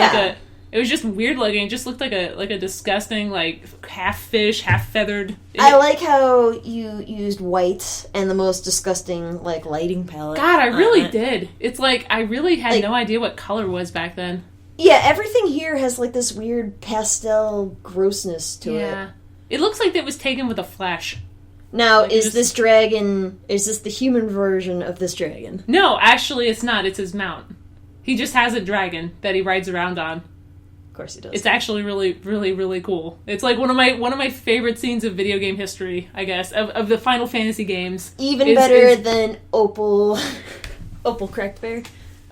it was just weird looking. It just looked like a disgusting, like, half fish, half feathered. I like how you used white and the most disgusting, like, lighting palette. God, I really did. It's like, I really had no idea what color was back then. Yeah, everything here has, like, this weird pastel grossness to it. Yeah. It looks like it was taken with a flash. Now, like, is this the human version of this dragon? No, actually it's not. It's his mount. He just has a dragon that he rides around on. Of course he does. It's actually really, really, really cool. It's like one of my favorite scenes of video game history, I guess, of the Final Fantasy games. Even better than Opal Cracked Bear.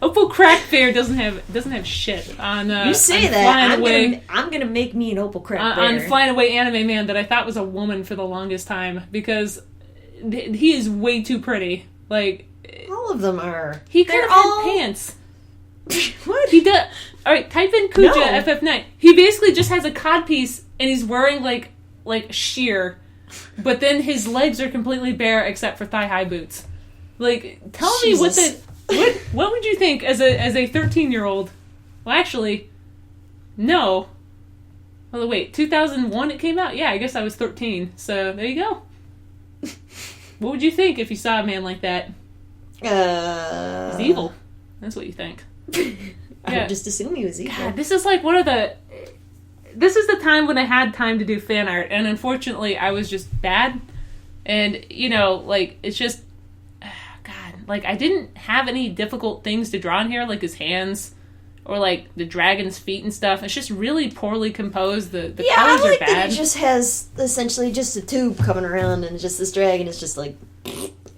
Opal Cracked Bear doesn't have shit on. You say on that. I'm gonna make me an Opal Cracked Bear on Flying Away Anime Man that I thought was a woman for the longest time because he is way too pretty. Like, all of them are. He could have had pants. What? He does. Alright, type in Kuja FF9. He basically just has a codpiece and he's wearing like sheer, but then his legs are completely bare except for thigh-high boots. Like, tell me what would you think as a 13-year-old? Well, actually, no. Well, wait, 2001 it came out? Yeah, I guess I was 13. So, there you go. What would you think if you saw a man like that? He's evil. That's what you think. I would just assume he was evil. God, this is like this is the time when I had time to do fan art, and unfortunately I was just bad. And, like, it's just, God, like, I didn't have any difficult things to draw in here, like his hands, or, like, the dragon's feet and stuff. It's just really poorly composed. The colors are bad. That it just has, essentially, just a tube coming around, and just this dragon is just, like...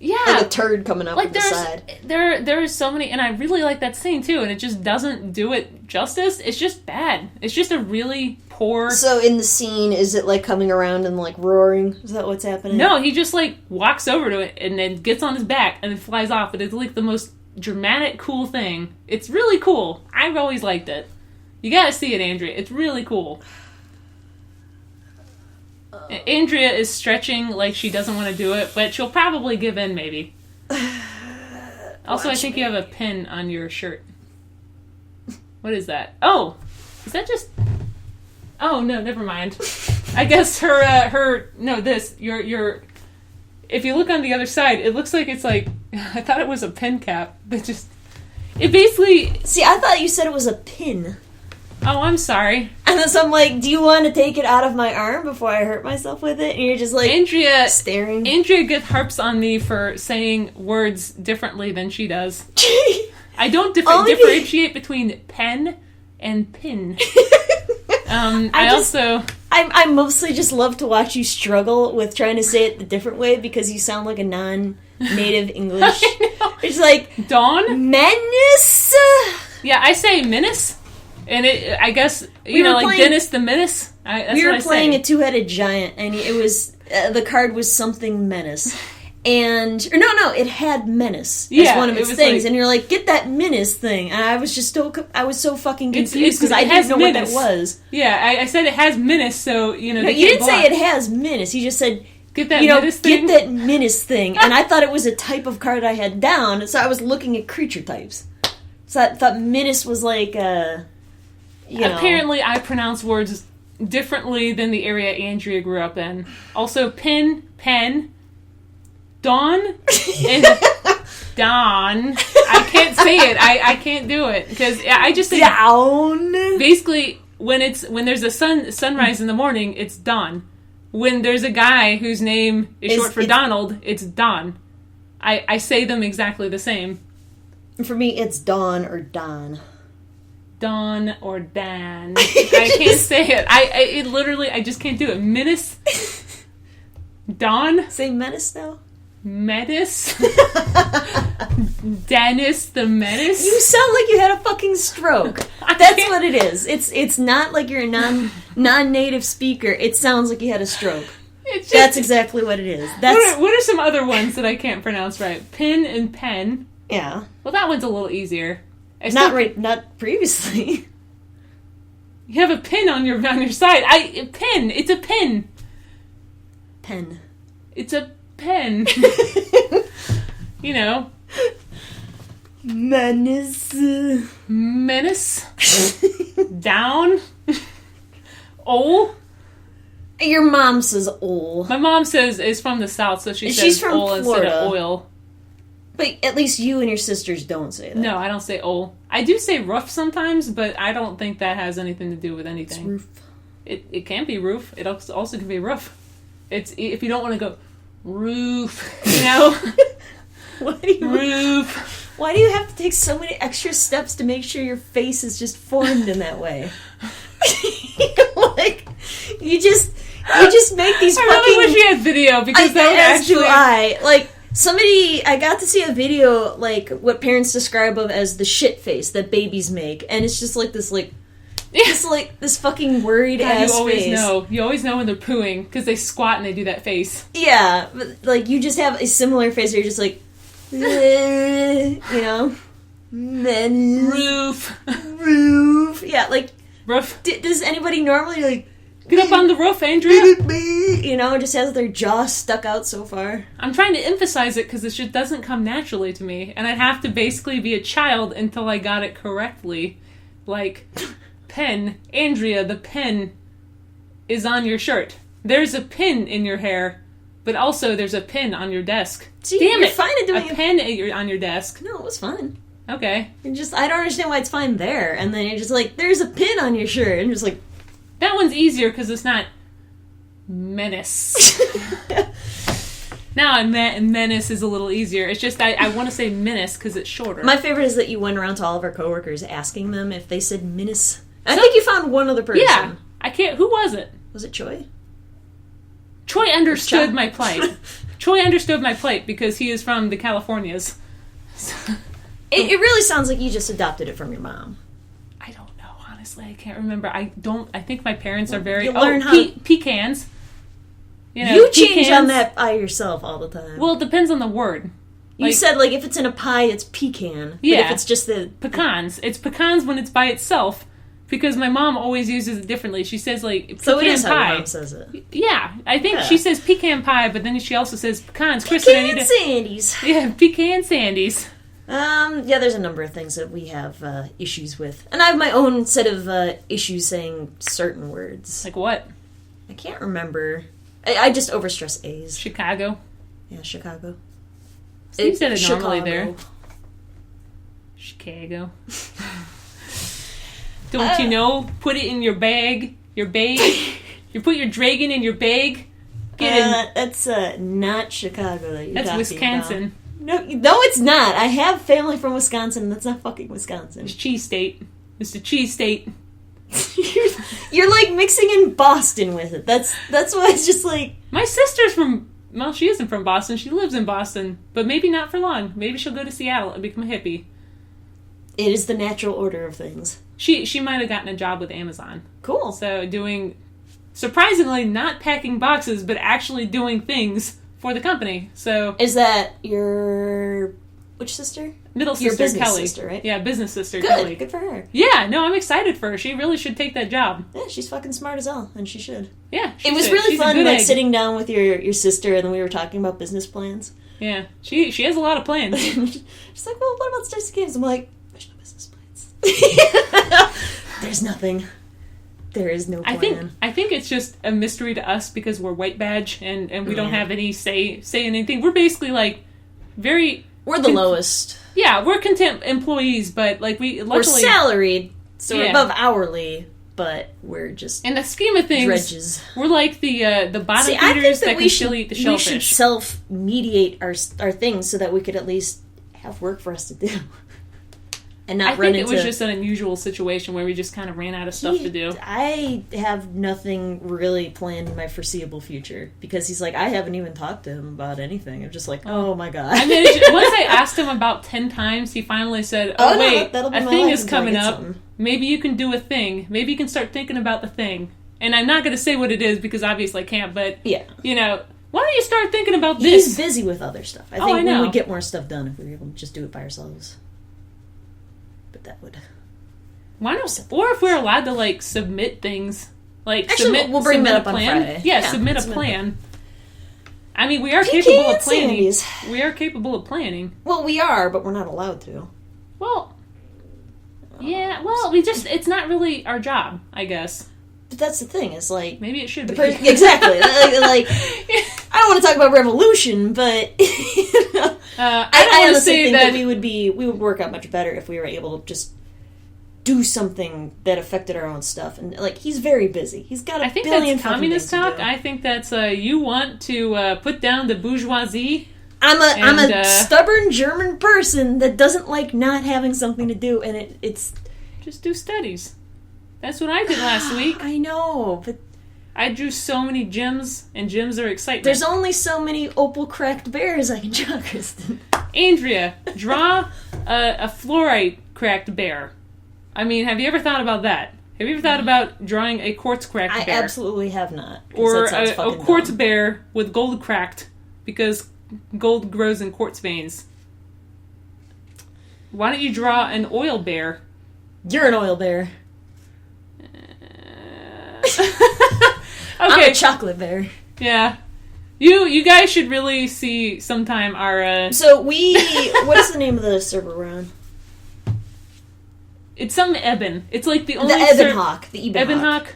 Yeah, like a turd coming up like the side. There are so many, and I really like that scene too, and it just doesn't do it justice. It's just bad. It's just a really poor... So in the scene, is it like coming around and like roaring? Is that what's happening? No, he just like walks over to it and then gets on his back and then flies off. But it's like the most dramatic, cool thing. It's really cool. I've always liked it. You gotta see it, Andrea. It's really cool. Andrea is stretching like she doesn't want to do it, but she'll probably give in, maybe. Also, I think you have a pin on your shirt. What is that? Oh! Is that just... Oh, no, never mind. I guess your... If you look on the other side, it looks like it's like... I thought it was a pin cap. That just... It basically... See, I thought you said it was a pin. Oh, I'm sorry. And then so I'm like, do you want to take it out of my arm before I hurt myself with it? And you're just like, staring. Andrea harps on me for saying words differently than she does. I don't differentiate between pen and pin. I mostly just love to watch you struggle with trying to say it the different way because you sound like a non-native English. It's like, Dawn? Menace? Yeah, I say menace. And I guess, like Dennis the Menace. We were playing a two-headed giant, and it was, the card was something menace. And, it had menace as one of its things. And you're like, get that menace thing. And I was just I was so fucking confused because I didn't know menace. What that was. Yeah, I said it has menace, so, No, you didn't say it has menace. You just said, get that menace thing. Get that menace thing. And I thought it was a type of card I had down, so I was looking at creature types. So I thought menace was like, Apparently, I pronounce words differently than the area Andrea grew up in. Also, pen, dawn, and dawn. I can't say it. I can't do it because I just say down. Basically, when there's a sunrise in the morning, it's dawn. When there's a guy whose name is short for Donald, it's Don. I say them exactly the same. For me, it's Dawn or Don. Dawn or Dan. I can't say it. I just can't do it. Menace. Dawn. Say menace now. Menace. Dennis the Menace. You sound like you had a fucking stroke. That's what it is. It's not like you're a non-native speaker. It sounds like you had a stroke. That's exactly what it is. What are some other ones that I can't pronounce right? Pin and pen. Yeah. Well, that one's a little easier. Not previously. You have a pin on your side. Pin. It's a pin. Pen. It's a pen. You know. Menace. Down. Ol. Your mom says ol. My mom says is from the South, so she says She's from ol Florida. instead of oil. But at least you and your sisters don't say that. No, I don't say ol. I do say roof sometimes, but I don't think that has anything to do with anything. It's roof. It can be roof. It also can be roof. It's if you don't want to go roof, you know. Roof. Why do you have to take so many extra steps to make sure your face is just formed in that way? Like you just make these. I really wish we had video because that would actually. Like somebody, I got to see a video like what parents describe of as the shit face that babies make, and it's just like this like. It's like this fucking worried ass face. You always know when they're pooing because they squat and they do that face. Yeah, but like you just have a similar face where you're just like, you know, roof. Yeah, like roof. Does anybody normally like get up on the roof, Andrea? You know, just has their jaw stuck out so far. I'm trying to emphasize it because it just doesn't come naturally to me, and I'd have to basically be a child until I got it correctly, like. Pen. Andrea, the pen is on your shirt. There's a pin in your hair, but also there's a pin on your desk. See, damn you're it! Fine at doing a pen on your desk. No, it was fine. Okay. I don't understand why it's fine there, and then you're just like, there's a pin on your shirt, and just like... That one's easier because it's not menace. Now, menace is a little easier. It's just I want to say menace because it's shorter. My favorite is that you went around to all of our coworkers asking them if they said menace. I think you found one other person. Yeah. I can't... Who was it? Was it Choi? Choi understood my plight. Choi understood my plight because he is from the Californias. It really sounds like you just adopted it from your mom. I don't know, honestly. I can't remember. I think my parents are very... You learn how pecans. You know, you change on that by yourself all the time. Well, it depends on the word. You said, like, if it's in a pie, it's pecan. Yeah. But if it's just the... Pecans. It's pecans when it's by itself. Because my mom always uses it differently. She says, like, pecan so it is pie. how your mom says it. Yeah. I think she says pecan pie, but then she also says pecans. Pecan sandies. Yeah, pecan sandies. Yeah, there's a number of things that we have issues with. And I have my own set of issues saying certain words. Like what? I can't remember. I just overstress A's. Chicago. Yeah, Chicago. You said it normally there. Chicago. Don't you know? Put it in your bag. Your bag. You put your dragon in your bag. That's not Chicago that you're That's talking Wisconsin. About. No, it's not. I have family from Wisconsin, and that's not fucking Wisconsin. It's Cheese State. It's the Cheese State. You're like mixing in Boston with it. That's why it's just like... My sister's from... Well, she isn't from Boston. She lives in Boston. But maybe not for long. Maybe she'll go to Seattle and become a hippie. It is the natural order of things. She might have gotten a job with Amazon. Cool. So doing... Surprisingly, not packing boxes, but actually doing things for the company. So... Is that your... Which sister? Middle sister, your business Kelly. Sister, right? Yeah, business sister, Good. Kelly. Good for her. Yeah, no, I'm excited for her. She really should take that job. Yeah, she's fucking smart as hell, and she should. Yeah, it was really fun, like, sitting down with your sister, and then we were talking about business plans. Yeah, she has a lot of plans. She's like, well, what about Stacy Games? I'm like, there's no business plans. There's nothing. There is no plan. I think it's just a mystery to us because we're white badge, and we don't have any say in anything. We're basically, like, very... We're the lowest. Yeah, we're contempt employees, but like luckily we're salaried, so we're above hourly, but we're just in the scheme of things dredges. We're like the bottom feeders that can still eat the shellfish. We should self-mediate our things so that we could at least have work for us to do. And not run into... I think it was just an unusual situation where we just kind of ran out of stuff to do. I have nothing really planned in my foreseeable future. Because he's like, I haven't even talked to him about anything. I'm just like, oh my god. I mean, once I asked him about 10 times, he finally said, wait, a thing is coming up. Something. Maybe you can do a thing. Maybe you can start thinking about the thing. And I'm not going to say what it is because obviously I can't, but, why don't you start thinking about this? He's busy with other stuff. I think we would get more stuff done if we were able to just do it by ourselves. But that would... Why not? Or if we're allowed to, like, submit things. Like, actually, we'll bring that up on Friday. Yeah, submit a plan. I mean, we are PK capable of and planning. Sandy's. We are capable of planning. Well, we are, but we're not allowed to. Well, yeah, well, it's not really our job, I guess. But that's the thing, is like... Maybe it should be. Exactly. like, I don't want to talk about revolution, but... I honestly think that we would work out much better if we were able to just do something that affected our own stuff. And, like, he's very busy. He's got a billion that's communist talk. I think that's, you want to put down the bourgeoisie. I'm a stubborn German person that doesn't like not having something to do, and it's... Just do studies. That's what I did last week. I know, but... I drew so many gems, and gems are excitement. There's only so many opal-cracked bears I can draw, Kristen. Andrea, draw a fluorite cracked bear. I mean, have you ever thought about that? Have you ever thought about drawing a quartz cracked bear? I absolutely have not. Or a quartz bear with gold cracked, because gold grows in quartz veins. Why don't you draw an oil bear? You're an oil bear. Okay. I'm a chocolate bear. Yeah. You guys should really see sometime our... So what is the name of the server we're on? It's some Eben. It's like the only... The Ebenhawk. The Ebenhawk?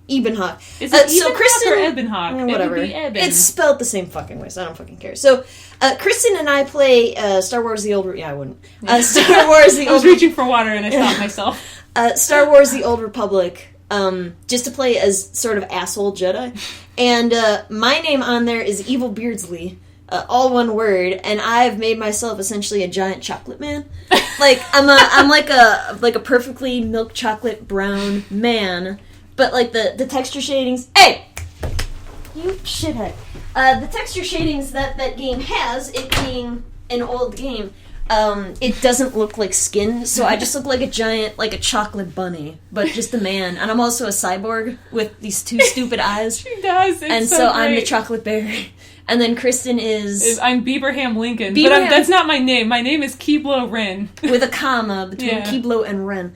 Ebenhawk. Is it so Ebenhawk Kristen, or Ebenhawk? Whatever. It would be Eben. It's spelled the same fucking way, so I don't fucking care. So, Kristen and I play Star Wars The Old... Yeah, I wouldn't. Star Wars The Old... I was reaching for water and I stopped myself. Star Wars The Old Republic. Just to play as sort of asshole Jedi. And my name on there is Evil Beardsley, all one word, and I've made myself essentially a giant chocolate man. Like I'm like a perfectly milk chocolate brown man, but like the texture shadings. Hey, you shithead! The texture shadings that game has, it being an old game. It doesn't look like skin, so I just look like a giant, like a chocolate bunny, but just a man. And I'm also a cyborg with these two stupid eyes. She does, and so I'm the chocolate bear. And then Kristen is... I'm Bieberham Lincoln, but that's not my name. My name is Keeblo Ren. With a comma between Keeblo and Ren.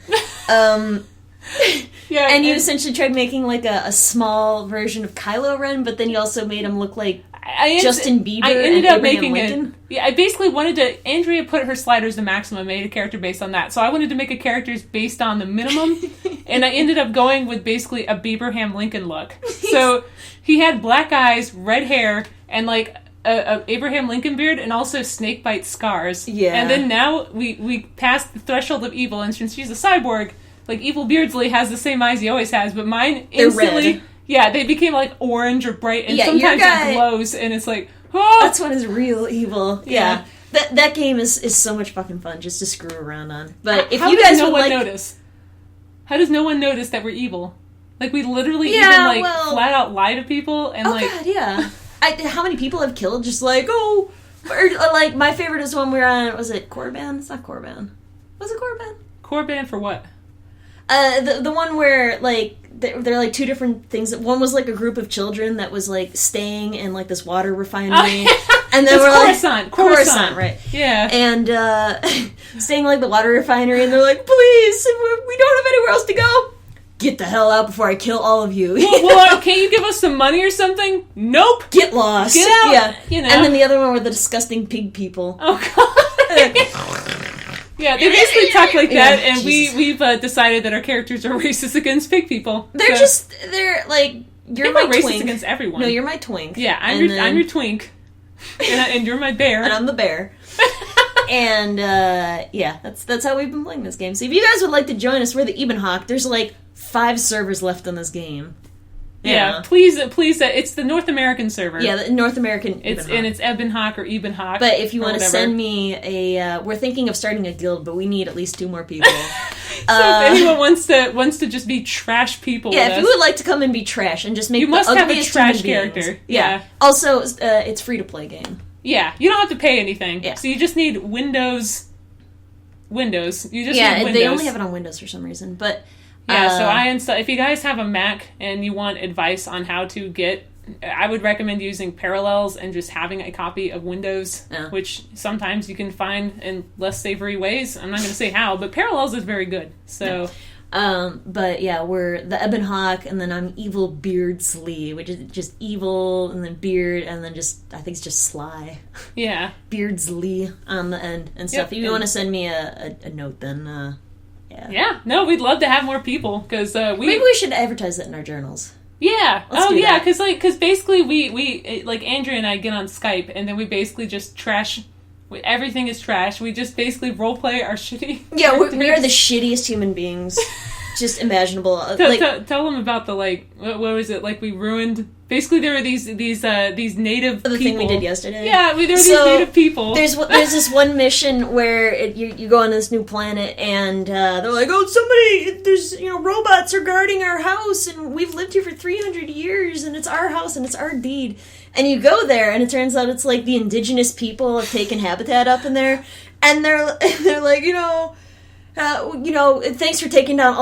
Yeah, and you essentially tried making like a small version of Kylo Ren, but then you also made him look like Justin Bieber. I ended up making Lincoln. I basically wanted to... Andrea put her sliders to maximum, made a character based on that. So I wanted to make a character based on the minimum, and I ended up going with basically a Bieberham Lincoln look. So he had black eyes, red hair, and like a Abraham Lincoln beard, and also snake bite scars. Yeah. And then now we passed the threshold of evil, and since she's a cyborg, like Evil Beardsley has the same eyes he always has, but mine instantly... They're red. Yeah, they became like orange or bright, and sometimes it glows, and it's like, oh! That's when it's real evil. Yeah. That game is so much fucking fun just to screw around on. But if you guys would like... notice? How does no one notice that we're evil? Like, we literally flat out lie to people, and God, yeah. How many people I've killed just like, or like, my favorite is one we were on, was it Korban? It's not Korban. Was it Korban? Korban for what? The one where, like, they're like two different things. One was like a group of children that was like staying in like this water refinery, and then we're like Coruscant, right? Yeah, and staying like the water refinery, and they're like, please, we don't have anywhere else to go. Get the hell out before I kill all of you. Well, can't you give us some money or something? Nope. Get lost. Get out. Yeah, you know. And then the other one were the disgusting pig people. Oh god. Yeah, they basically talk like that, and we've decided that our characters are racist against pig people. They're like, you're my racist twink. against everyone. No, you're my twink. Yeah, I'm your twink, and you're my bear, and I'm the bear. And that's how we've been playing this game. So if you guys would like to join us, we're the Ebenhawk. There's like 5 servers left on this game. Yeah, please. It's the North American server. Yeah, the North American. It's Ebenhawk or Ebenhawk. But if you want to send me we're thinking of starting a guild, but we need at least 2 more people. So if anyone wants to just be trash people, if you would like to come and be trash and just make you must have a trash character. Yeah. Also, it's free to play game. Yeah, you don't have to pay anything. Yeah. So you just need Windows. You just need Windows. They only have it on Windows for some reason, but. Yeah, so I install. If you guys have a Mac and you want advice on how to get, I would recommend using Parallels and just having a copy of Windows, which sometimes you can find in less savory ways. I'm not going to say how, but Parallels is very good. So But yeah, we're the Ebon Hawk, and then I'm Evil Beardsley, which is just evil, and then beard, and then I think it's just sly. Yeah. Beardsley on the end and stuff. If you want to send me a note, then yeah. Yeah, no, we'd love to have more people, because maybe we should advertise it in our journals. Yeah. Let's do that. Because basically we like Andrea and I get on Skype, and then we basically just trash. Everything is trash. We just basically roleplay our shitty. Yeah, we are the shittiest human beings, just imaginable. Tell them about the what was it? Like we ruined. Basically, there were these native people. The thing we did yesterday. Yeah, there were these native people. There's this one mission where you go on this new planet, and they're like, oh, there's robots are guarding our house, and we've lived here for 300 years, and it's our house, and it's our deed. And you go there, and it turns out it's like the indigenous people have taken habitat up in there, and they're like, thanks for taking down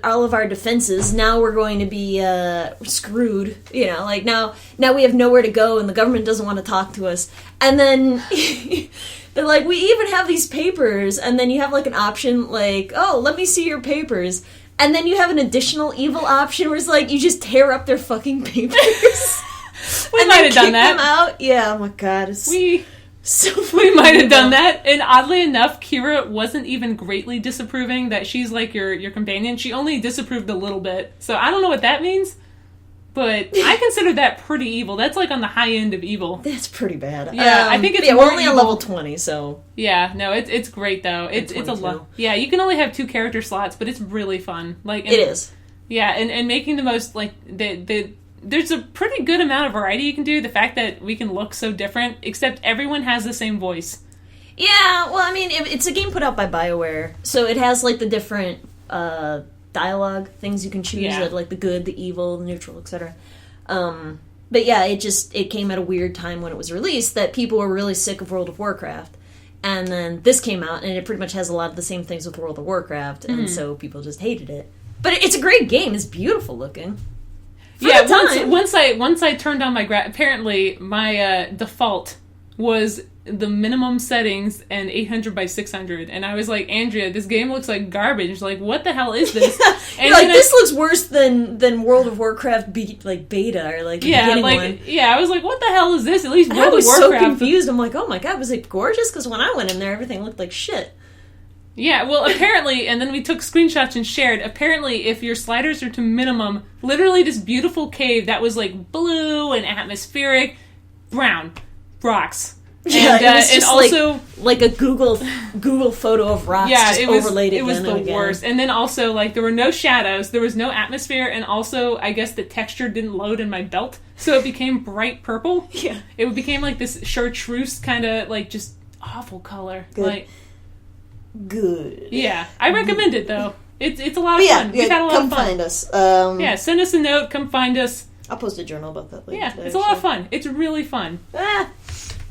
all of our defenses. Now we're going to be screwed. Now we have nowhere to go, and the government doesn't want to talk to us. And then they're like, we even have these papers. And then you have like an option, like, oh, let me see your papers. And then you have an additional evil option where it's like you just tear up their fucking papers. We might have done that. Them out. Yeah. Oh my god. We might have done that, and oddly enough, Kira wasn't even greatly disapproving that she's like your companion. She only disapproved a little bit, so I don't know what that means, but I consider that pretty evil. That's like on the high end of evil. That's pretty bad. Yeah, I think it's we're only on level 20, so yeah, no, it's great though. It's a lot. Yeah, you can only have 2 character slots, but it's really fun. It is. Yeah, and making the most there's a pretty good amount of variety you can do. The fact that we can look so different, except everyone has the same voice. Yeah, well, I mean, it's a game put out by BioWare, so it has, like, the different dialogue things you can choose, like the good, the evil, the neutral, etc. But yeah, it came at a weird time when it was released, that people were really sick of World of Warcraft. And then this came out, and it pretty much has a lot of the same things with World of Warcraft, and so people just hated it. But it's a great game. It's beautiful looking. Once I turned on my apparently my default was the minimum settings and 800 by 600, and I was like, Andrea, this game looks like garbage. Like, what the hell is this? And you're like, this looks worse than World of Warcraft beta or like the beginning one. Yeah, I was like, what the hell is this? At least World of Warcraft. I was so confused. I'm like, oh my god, was it gorgeous? Because when I went in there, everything looked like shit. Yeah, well, apparently, and then we took screenshots and shared, apparently if your sliders are to minimum, literally this beautiful cave that was, like, blue and atmospheric, brown, rocks. Yeah, it was just also like a Google photo of rocks just overlaid it was the worst. And then also, like, there were no shadows, there was no atmosphere, and also, I guess the texture didn't load in my belt, so it became bright purple. Yeah. It became, like, this chartreuse kind of, like, just awful color. Good. Like... Good. Yeah, I recommend it though. It's a lot of fun. We've had a lot of fun. Come find us. Yeah, send us a note. Come find us. I'll post a journal about that later. Yeah, today, it's a lot of fun. It's really fun.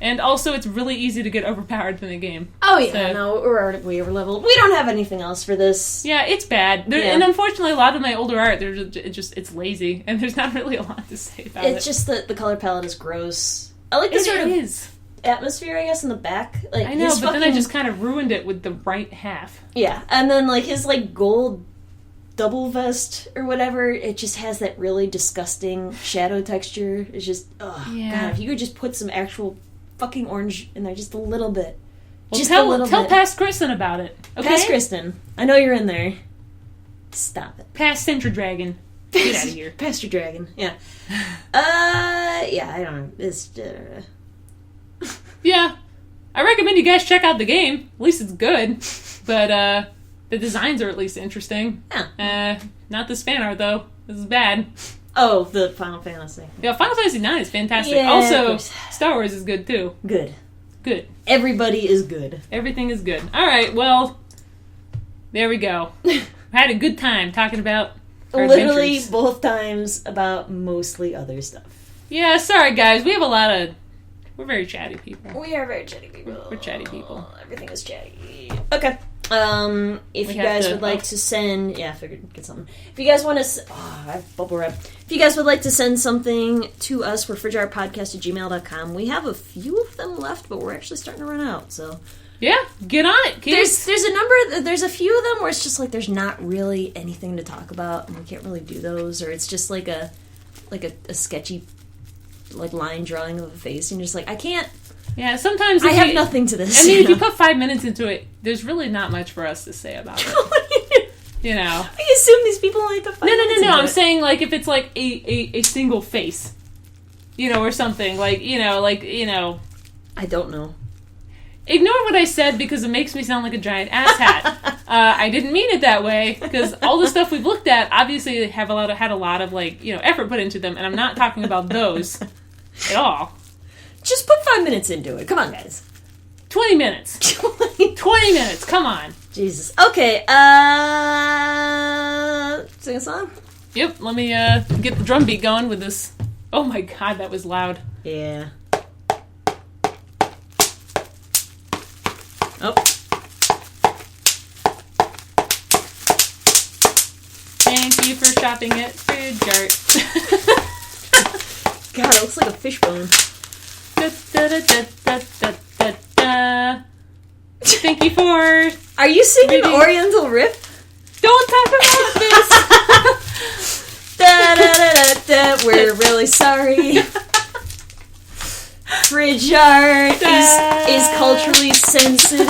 And also, it's really easy to get overpowered in the game. Oh yeah, no, we're already way over leveled. We don't have anything else for this. Yeah, it's bad. And unfortunately, a lot of my older art, it's lazy, and there's not really a lot to say about it. It's just that the color palette is gross. I like the sort of atmosphere, I guess, in the back. Like, I know, but then I just kind of ruined it with the right half. Yeah, and then like his like gold double vest or whatever, it just has that really disgusting shadow texture. It's just, God, if you could just put some actual fucking orange in there, just a little bit. Well, just a little bit. Tell Past Kristen about it. Okay? Past Kristen, I know you're in there. Stop it. Past Centra Dragon. Get out of here. Pastor Dragon. Yeah. Yeah, I don't know. It's. Yeah, I recommend you guys check out the game. At least it's good. But the designs are at least interesting. Yeah. Not this fan art, though. This is bad. Oh, the Final Fantasy. Yeah, Final Fantasy 9 is fantastic. Yeah, also, Star Wars is good, too. Good. Everybody is good. Everything is good. All right, well, there we go. I had a good time talking about our literally adventures. Both times about mostly other stuff. Yeah, sorry, guys. We have a lot of... We're very chatty people. We are very chatty people. We're chatty people. Everything is chatty. Okay. If you guys would like to send... Yeah, I figured we'd get something. If you guys want to... I have bubble wrap. If you guys would like to send something to us, we're FridgeArtPodcast@gmail.com. We have a few of them left, but we're actually starting to run out, so... Yeah, get on it, kids. There's a few of them where it's just like there's not really anything to talk about, and we can't really do those, or it's just like a sketchy like line drawing of a face, and you're just like, I can't. Yeah, sometimes I have nothing to this. I mean, if you put 5 minutes into it, there's really not much for us to say about it. You know, I assume these people only put 5 minutes. No. I'm saying like if it's like a single face, you know, or something like you know. I don't know. Ignore what I said because it makes me sound like a giant asshat. I didn't mean it that way because all the stuff we've looked at obviously had a lot of like effort put into them, and I'm not talking about those at all. Just put 5 minutes into it. Come on, guys. 20 minutes. 20 minutes. Come on. Jesus. Okay. Sing a song. Yep. Let me get the drum beat going with this. Oh my god, that was loud. Yeah. Oh. Thank you for shopping at FridgeArt. God, it looks like a fishbone. Da, da, da, da, da, da, da, da. Thank you for... Are you singing Oriental Rip? Don't talk about this! Da, da, da, da, da. We're really sorry. FridgeArt is culturally sensitive.